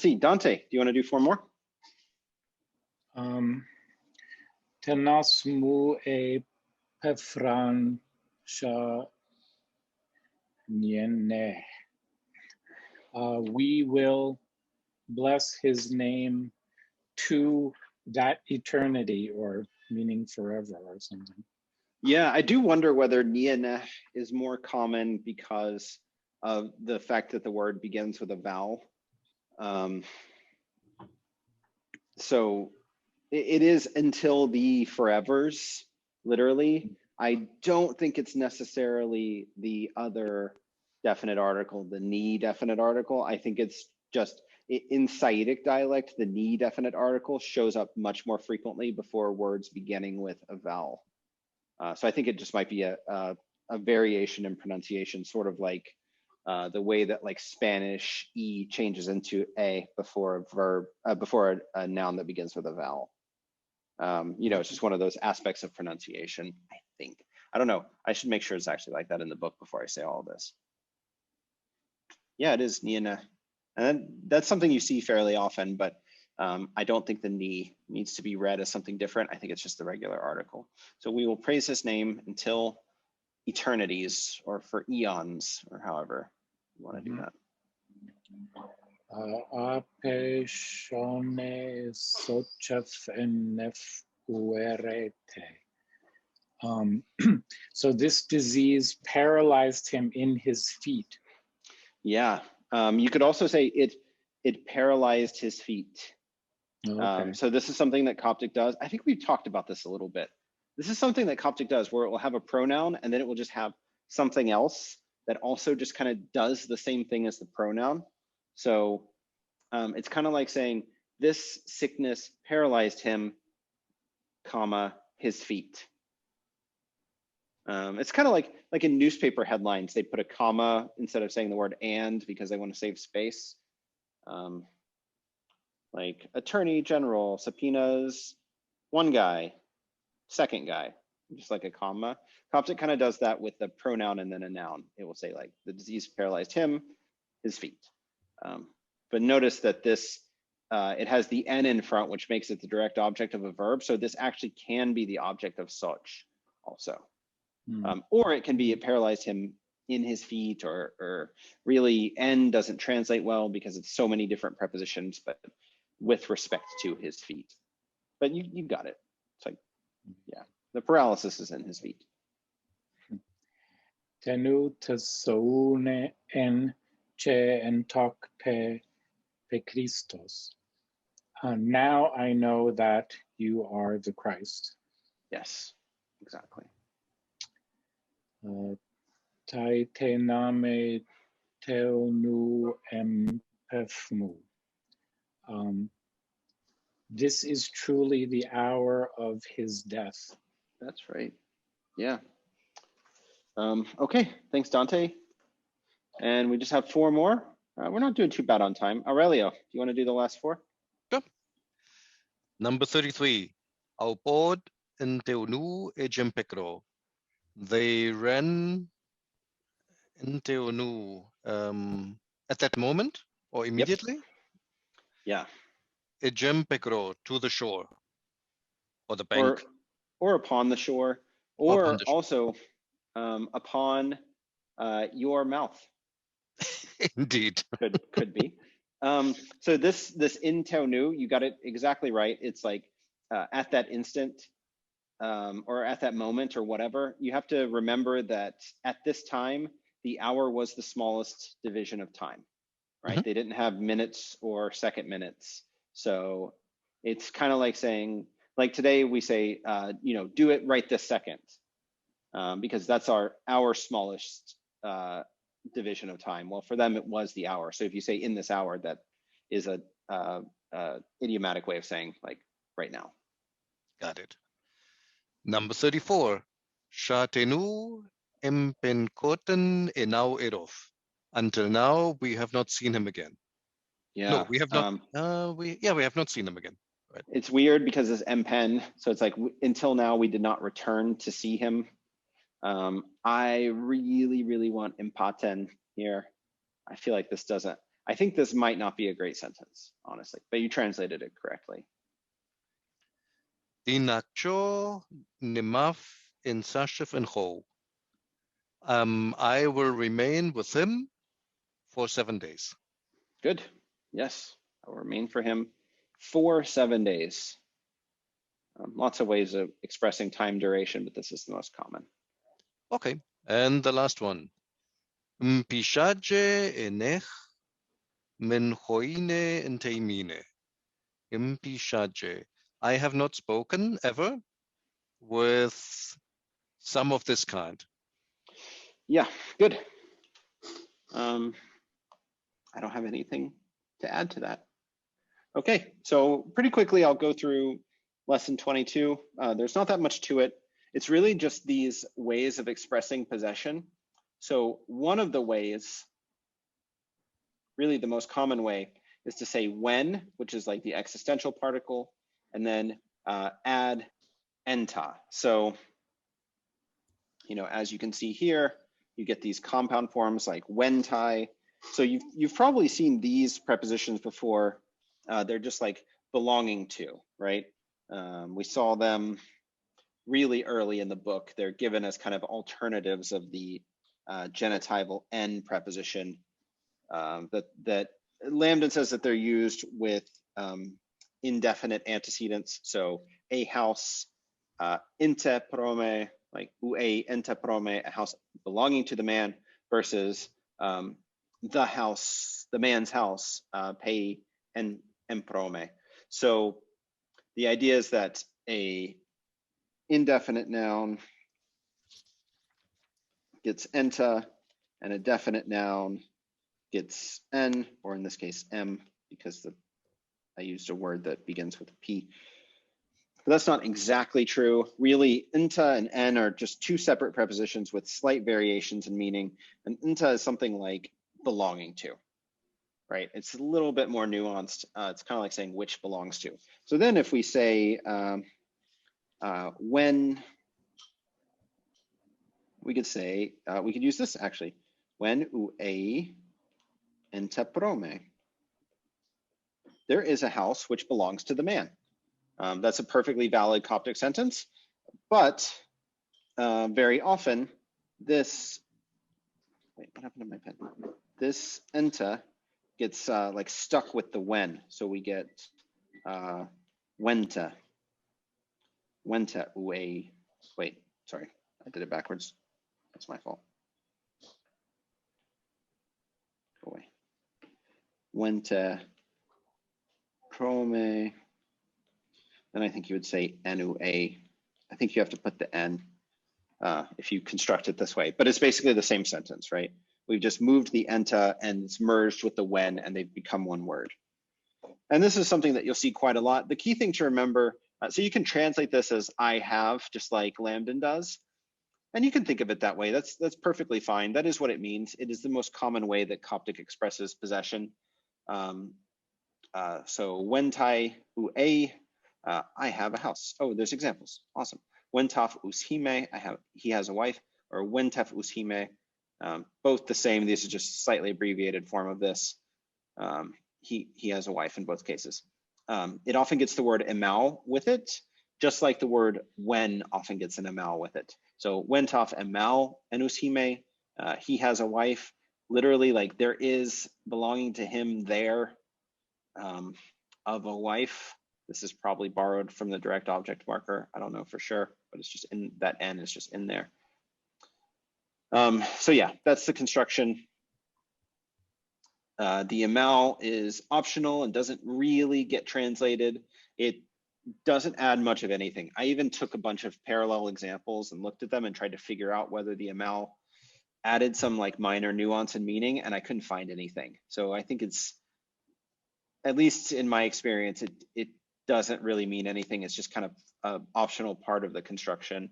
see, Dante, do you want to do 4 more? Tenasmu e pefransha niene. We will bless his name to that eternity, or meaning forever or something. Yeah, I do wonder whether niene is more common because of the fact that the word begins with a vowel. So it is until the forevers, literally. I don't think it's necessarily the other definite article, the ni definite article. I think it's just in Saidic dialect, the ni definite article shows up much more frequently before words beginning with a vowel. So I think it just might be a variation in pronunciation, sort of like the way that like Spanish E changes into A before a verb, before a noun that begins with a vowel. It's just one of those aspects of pronunciation, I think. I don't know. I should make sure it's actually like that in the book before I say all of this. Yeah, it is niena. And that's something you see fairly often, but I don't think the ni needs to be read as something different. I think it's just the regular article. So we will praise his name until eternities or for eons or however you want to do that. Apeshone sochef enef uerete. So this disease paralyzed him in his feet. Yeah, you could also say it paralyzed his feet. Okay. So this is something that Coptic does. I think we've talked about this a little bit. This is something that Coptic does where it will have a pronoun and then it will just have something else that also just kind of does the same thing as the pronoun. So it's kind of like saying this sickness paralyzed him, comma, his feet. It's kind of like in newspaper headlines, they put a comma instead of saying the word and because they want to save space. Like attorney general subpoenas one guy, second guy, just like a comma. Coptic kind of does that with the pronoun and then a noun. It will say like the disease paralyzed him, his feet. But notice that this, it has the N in front, which makes it the direct object of a verb. So this actually can be the object of such also. Or it can be it paralyzed him in his feet, or really N doesn't translate well because it's so many different prepositions, but with respect to his feet. But you got it. It's like Yeah, the paralysis is in his feet. Tenu tesone en che en tok pe Christos. Now I know that you are the Christ. Yes, exactly. Tai te name teonu empefmu. This is truly the hour of his death. That's right. Yeah. Okay, thanks, Dante. And we just have 4 more. We're not doing too bad on time. Aurelio, do you want to do the last 4? Sure. Number 33. Au bod in teunu ejempecro. They ran in teunu at that moment or immediately. Yeah. Ejempecro, to the shore or the bank. Or upon the shore, Or or upon the shore. also upon your mouth. Indeed. Could be. So this in teunu, you got it exactly right. It's like at that instant or at that moment or whatever. You have to remember that at this time, the hour was the smallest division of time, right? They didn't have minutes or second minutes. So it's kind of like saying, like today we say, do it right this second, because that's our smallest division of time. Well, for them, it was the hour. So if you say in this hour, that is a idiomatic way of saying like right now. Got it. Number 34. Shatenu empenkoten enau erof. Until now, we have not seen him again. Yeah. No, we have not. We have not seen him again. Right. It's weird because it's empen, so it's like until now we did not return to see him. I really want empaten here. I feel like this doesn't. I think this might not be a great sentence, honestly, but you translated it correctly. Dinacho nimaf in sashif and ho. I will remain with him for 7 days. Good. Yes, I will remain for him for 7 days. Lots of ways of expressing time duration, but this is the most common. Okay, and the last one. Mpishaje enech menhoine enteimine. Mpishaje. I have not spoken ever with some of this kind. Yeah, good. I don't have anything to add to that. Okay, so pretty quickly, I'll go through lesson 22. There's not that much to it. It's really just these ways of expressing possession. So one of the ways, really the most common way, is to say when, which is like the existential particle, and then add enta. So, as you can see here, you get these compound forms like wentai. So you've probably seen these prepositions before. They're just like belonging to, right? We saw them really early in the book. They're given as kind of alternatives of the genitival n preposition. That Lambden says that they're used with indefinite antecedents. So a house, inte prome, like ue inte prome, a house belonging to the man, versus the house, the man's house, pei en prome. So the idea is that a indefinite noun gets enta, and a definite noun gets n, or in this case m, because I used a word that begins with a p. But that's not exactly true. Really, enta and n are just two separate prepositions with slight variations in meaning. And enta is something like belonging to, right? It's a little bit more nuanced. It's kind of like saying which belongs to. So then if we say when, we could say, we could use this actually. When ue enta prome. There is a house which belongs to the man. That's a perfectly valid Coptic sentence, but very often this, wait, what happened to my pen? This enta gets like stuck with the when, so we get wenta. wenta ue. Wait, sorry, I did it backwards. That's my fault. Go away. Wenta prome. Then I think you would say nue. I think you have to put the n if you construct it this way, but it's basically the same sentence, right? We've just moved the enta and it's merged with the when, and they've become one word. And this is something that you'll see quite a lot. The key thing to remember, so you can translate this as I have, just like Lambden does. And you can think of it that way. That's perfectly fine. That is what it means. It is the most common way that Coptic expresses possession. So wentai ue, I have a house. Oh, there's examples. Awesome. Wentaf ushime, he has a wife, or wentef ushime, both the same. These are just slightly abbreviated form of this. He has a wife in both cases. It often gets the word emal with it, just like the word when often gets an emal with it. So wentaf emal enushime, he has a wife. Literally, like there is belonging to him there of a wife. This is probably borrowed from the direct object marker. I don't know for sure, but it's just in that n is just in there. So yeah, that's the construction. The emal is optional and doesn't really get translated. It doesn't add much of anything. I even took a bunch of parallel examples and looked at them and tried to figure out whether the emal added some like minor nuance and meaning, and I couldn't find anything. So I think it's, at least in my experience, it doesn't really mean anything. It's just kind of an optional part of the construction.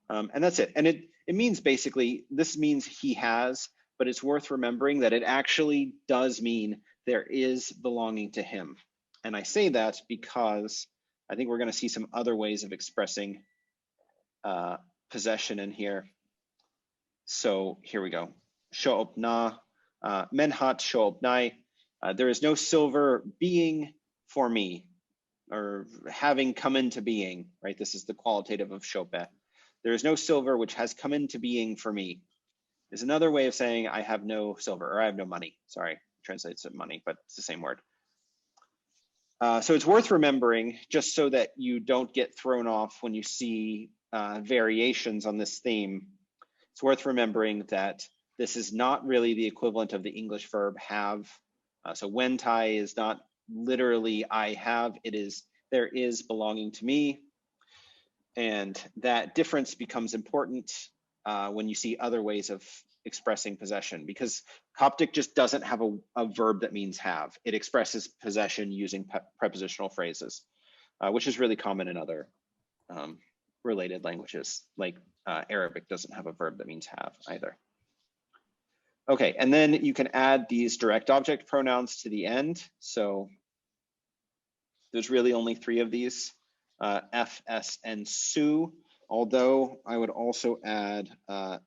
And that's it. And it means basically, this means he has, but it's worth remembering that it actually does mean there is belonging to him. And I say that because I think we're going to see some other ways of expressing possession in here. So here we go. Sho'opna, menhat sho'opnai. There is no silver being for me, or having come into being, right? This is the qualitative of shope. There is no silver which has come into being for me. Is another way of saying I have no silver, or I have no money. Sorry, translates it money, but it's the same word. So it's worth remembering, just so that you don't get thrown off when you see variations on this theme. It's worth remembering that this is not really the equivalent of the English verb have. So wentai is not literally I have, it is there is belonging to me. And that difference becomes important when you see other ways of expressing possession, because Coptic just doesn't have a verb that means have. It expresses possession using prepositional phrases, which is really common in other related languages, like Arabic doesn't have a verb that means have either. Okay, and then you can add these direct object pronouns to the end. So there's really only 3 of these, F, S, and su, although I would also add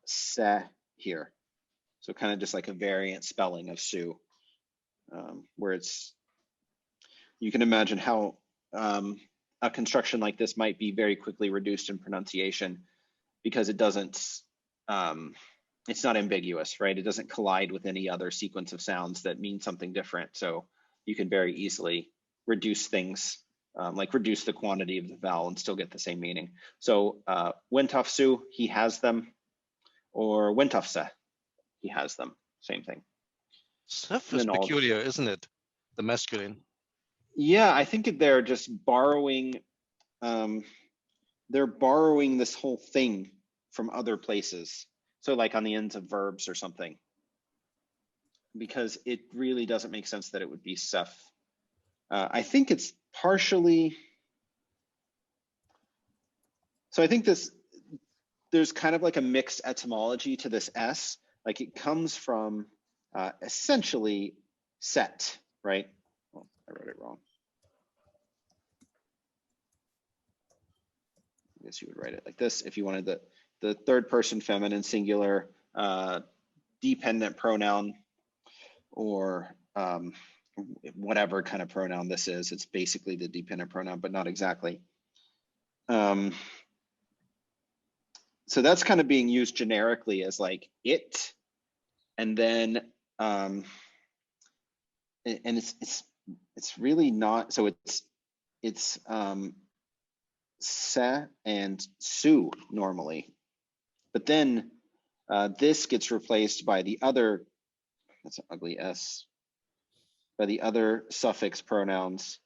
se here. So kind of just like a variant spelling of su, where it's, you can imagine how a construction like this might be very quickly reduced in pronunciation, because it doesn't, it's not ambiguous, right? It doesn't collide with any other sequence of sounds that mean something different. So you can very easily reduce things, like reduce the quantity of the vowel and still get the same meaning. So wentafsu, he has them, or wentafse, he has them, same thing. Sef is peculiar, isn't it? The masculine. Yeah, I think they're just borrowing, they're borrowing this whole thing from other places. So like on the ends of verbs or something, because it really doesn't make sense that it would be sef. I think it's partially, so I think there's kind of like a mixed etymology to this S, like it comes from essentially set, right? Well, I wrote it wrong. I guess you would write it like this if you wanted the third person feminine singular dependent pronoun, or whatever kind of pronoun this is. It's basically the dependent pronoun, but not exactly. So that's kind of being used generically as like it, and then and it's really not. So it's se and su normally. But then this gets replaced by the other, that's an ugly S, by the other suffix pronouns,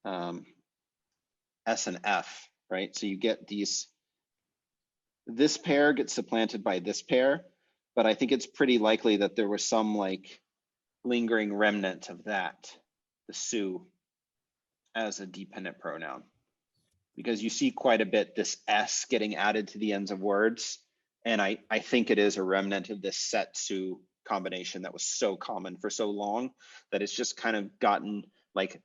S and F, right? So you get these, this pair gets supplanted by this pair, but I think it's pretty likely that there was some like lingering remnant of that, the su, as a dependent pronoun. Because you see quite a bit this S getting added to the ends of words. And I think it is a remnant of this set-su combination that was so common for so long that it's just kind of gotten like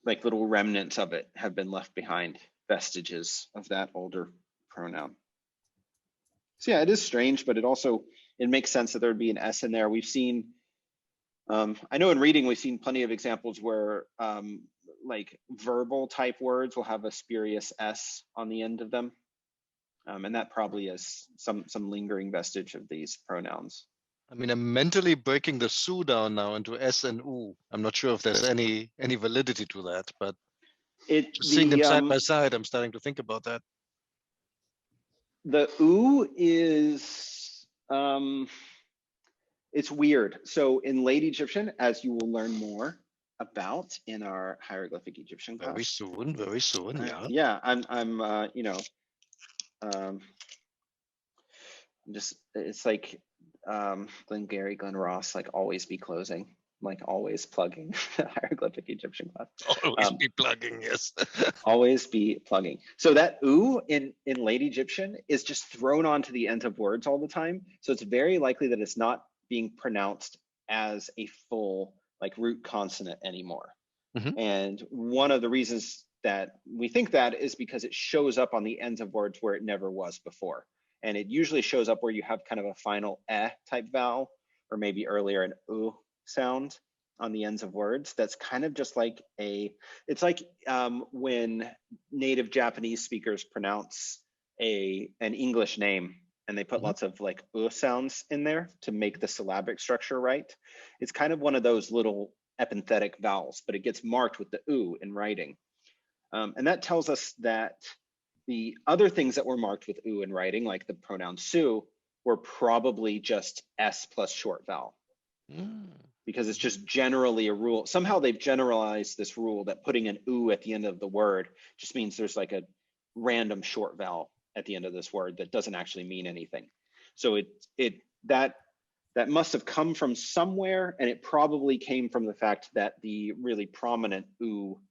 little remnants of it have been left behind, vestiges of that older pronoun. So yeah, it is strange, but it makes sense that there would be an S in there. We've seen, I know in reading, we've seen plenty of examples where like verbal type words will have a spurious S on the end of them. And that probably is some lingering vestige of these pronouns. I mean, I'm mentally breaking the su down now into S and U. I'm not sure if there's any validity to that, but seeing them side by side, I'm starting to think about that. The U is, it's weird. So in late Egyptian, as you will learn more about in our hieroglyphic Egyptian class. Very soon, yeah. Yeah, I'm you know, just, it's like Glenn Ross, like always be closing, like always plugging the hieroglyphic Egyptian class. Always be plugging, yes. Always be plugging. So that U in late Egyptian is just thrown onto the ends of words all the time. So it's very likely that it's not being pronounced as a full like root consonant anymore. Mm-hmm. And one of the reasons that we think that is because it shows up on the ends of words where it never was before. And it usually shows up where you have kind of a final eh type vowel, or maybe earlier an u sound on the ends of words. That's kind of just like it's like when native Japanese speakers pronounce an English name and they put lots of like u sounds in there to make the syllabic structure right. It's kind of one of those little epenthetic vowels, but it gets marked with the u in writing. And that tells us that the other things that were marked with u in writing, like the pronoun su, were probably just S plus short vowel. Because it's just generally a rule. Somehow they've generalized this rule that putting an u at the end of the word just means there's like a random short vowel at the end of this word that doesn't actually mean anything. So that must have come from somewhere, and it probably came from the fact that the really prominent u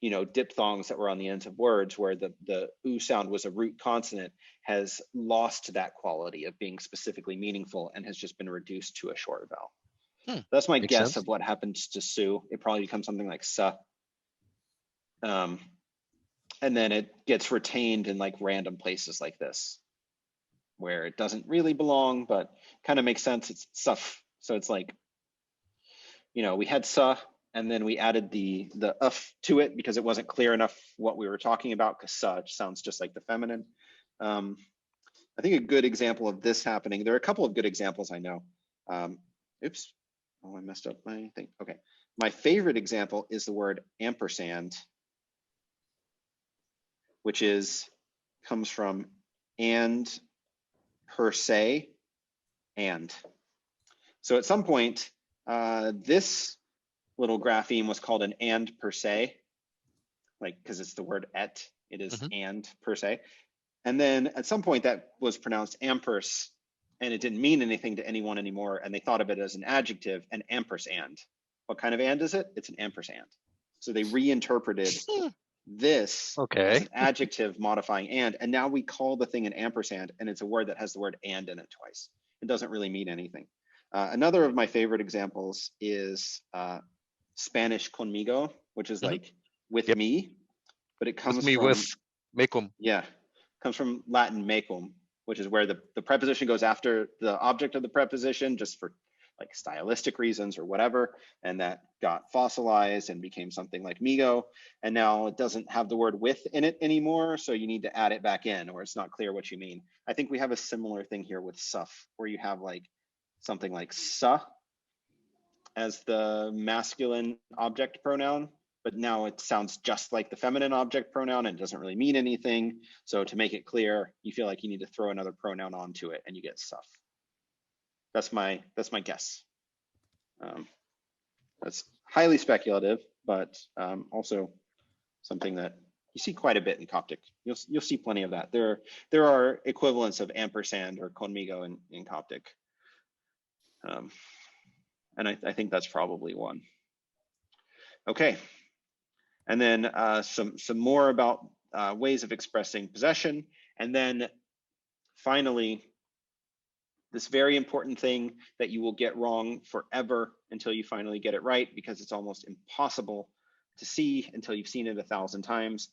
you know, diphthongs that were on the ends of words where the u sound was a root consonant has lost that quality of being specifically meaningful and has just been reduced to a short vowel. That's my guess of what happens to su. It probably becomes something like sa. And then it gets retained in like random places like this, where it doesn't really belong, but kind of makes sense. It's suf. So it's like, you know, we had sa, and then we added the to it because it wasn't clear enough what we were talking about, because sa sounds just like the feminine. I think a good example of this happening, there are a couple of good examples I know. Oops, oh, I messed up my thing. Okay, my favorite example is the word ampersand, which comes from and per se and. So at some point, this little grapheme was called an and per se, like because it's the word et, it is and per se. And then at some point that was pronounced ampers, and it didn't mean anything to anyone anymore, and they thought of it as an adjective, an ampersand. What kind of and is it? It's an ampersand. So they reinterpreted this as an adjective modifying and now we call the thing an ampersand, and it's a word that has the word and in it twice. It doesn't really mean anything. Another of my favorite examples is Spanish conmigo, which is like with me, but it comes from with mecum. Yeah, comes from Latin mecum, which is where the preposition goes after the object of the preposition, just for like stylistic reasons or whatever, and that got fossilized and became something like migo, and now it doesn't have the word with in it anymore, so you need to add it back in, or it's not clear what you mean. I think we have a similar thing here with suf, where you have like something like sa as the masculine object pronoun, but now it sounds just like the feminine object pronoun and doesn't really mean anything. So to make it clear, you feel like you need to throw another pronoun onto it and you get stuff. That's my guess. That's highly speculative, but also something that you see quite a bit in Coptic. You'll see plenty of that. There are equivalents of ampersand or conmigo in Coptic. And I think that's probably one. Okay, and then some more about ways of expressing possession, and then finally, this very important thing that you will get wrong forever until you finally get it right, because it's almost impossible to see until you've seen it 1,000 times.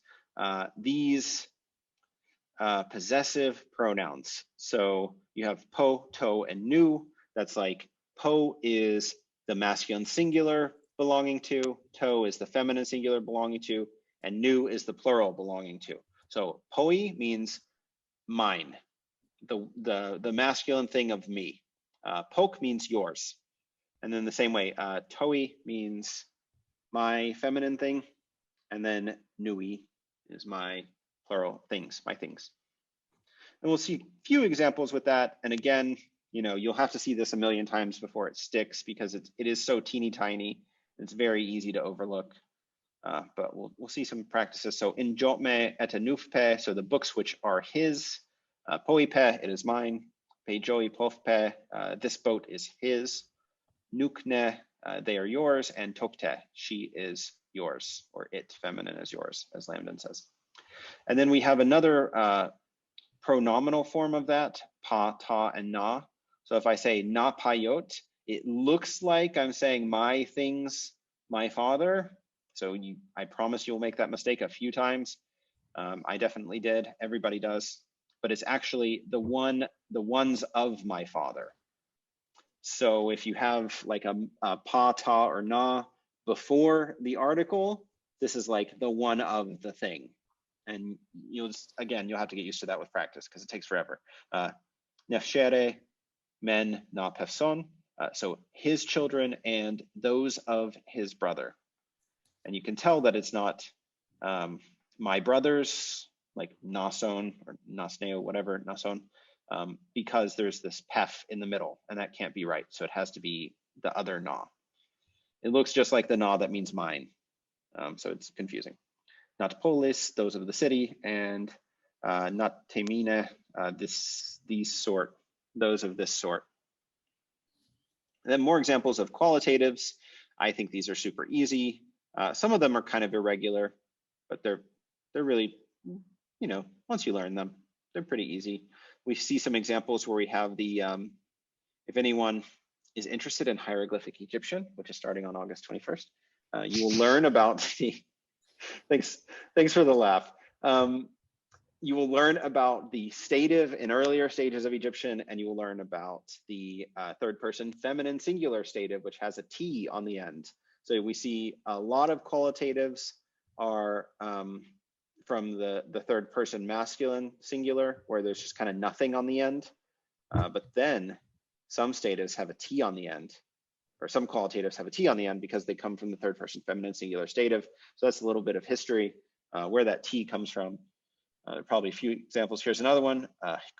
These possessive pronouns. So you have po, to, and nu. That's like po is the masculine singular belonging to, to is the feminine singular belonging to, and nu is the plural belonging to. So poi means mine, the masculine thing of me. Poke means yours. And then the same way, toi means my feminine thing, and then nui is my plural things, my things. And we'll see a few examples with that. And again, you'll have to see this a million times before it sticks, because it is so teeny tiny. It's very easy to overlook. But we'll see some practices. So in jotme et anufpe, so the books which are his, poipe, it is mine, pe joi pofpe, this boat is his, nukne, they are yours, and tokte, she is yours, or it, feminine, is yours, as Lambden says. And then we have another pronominal form of that, pa, ta, and na. So if I say na payot, it looks like I'm saying my things, my father. So I promise you'll make that mistake a few times. I definitely did. Everybody does. But it's actually the ones of my father. So if you have like a pa, ta, or na before the article, this is like the one of the thing. And you'll have to get used to that with practice, because it takes forever. Nefshere, men, na person. So his children and those of his brother. And you can tell that it's not my brothers, like nason or nasneo, whatever, nason, because there's this pef in the middle, and that can't be right. So it has to be the other na. It looks just like the na that means mine. So it's confusing. Not polis, those of the city, and not temine, those of this sort. And then more examples of qualitatives. I think these are super easy. Some of them are kind of irregular, but they're really, once you learn them, they're pretty easy. We see some examples where we have the, if anyone is interested in hieroglyphic Egyptian, which is starting on August 21st, you will learn about the, thanks for the laugh. You will learn about the stative in earlier stages of Egyptian, and you will learn about the third person feminine singular stative, which has a T on the end. So we see a lot of qualitatives are from the third person masculine singular, where there's just kind of nothing on the end. But then some statives have a T on the end, or some qualitatives have a T on the end because they come from the third person feminine singular stative. So that's a little bit of history where that T comes from. Probably a few examples. Here's another one,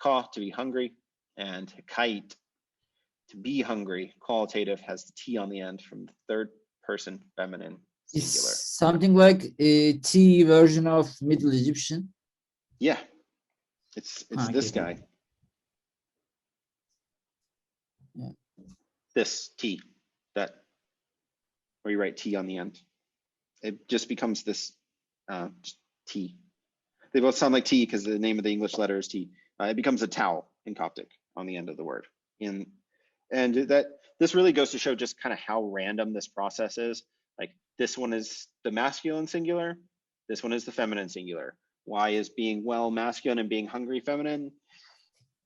ka, to be hungry, and kait, to be hungry. Qualitative has the T on the end from the third person feminine singular. It's something like a T version of Middle Egyptian. Yeah, it's this guy. Yeah. This T, that where you write T on the end. It just becomes this T. They both sound like T because the name of the English letter is T. It becomes a tau in Coptic on the end of the word. And this really goes to show just kind of how random this process is. Like this one is the masculine singular, this one is the feminine singular. Why is being well masculine and being hungry feminine?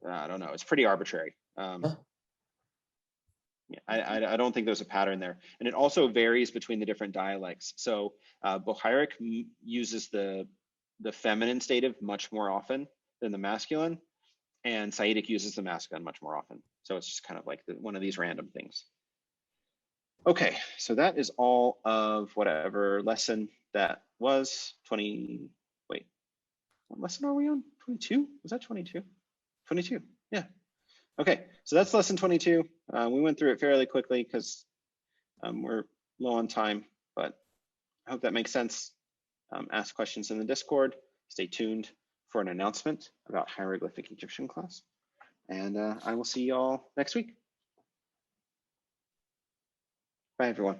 I don't know. It's pretty arbitrary. Yeah, I don't think there's a pattern there. And it also varies between the different dialects. So Bohairic uses the feminine stative much more often than the masculine, and Saidic uses the masculine much more often. So it's just kind of like one of these random things. Okay, so that is all of whatever lesson that was 20. Wait, what lesson are we on? 22? Was that 22? 22, yeah. Okay, so that's lesson 22. We went through it fairly quickly because we're low on time, but I hope that makes sense. Ask questions in the Discord. Stay tuned for an announcement about hieroglyphic Egyptian class. And I will see you all next week. Bye, everyone.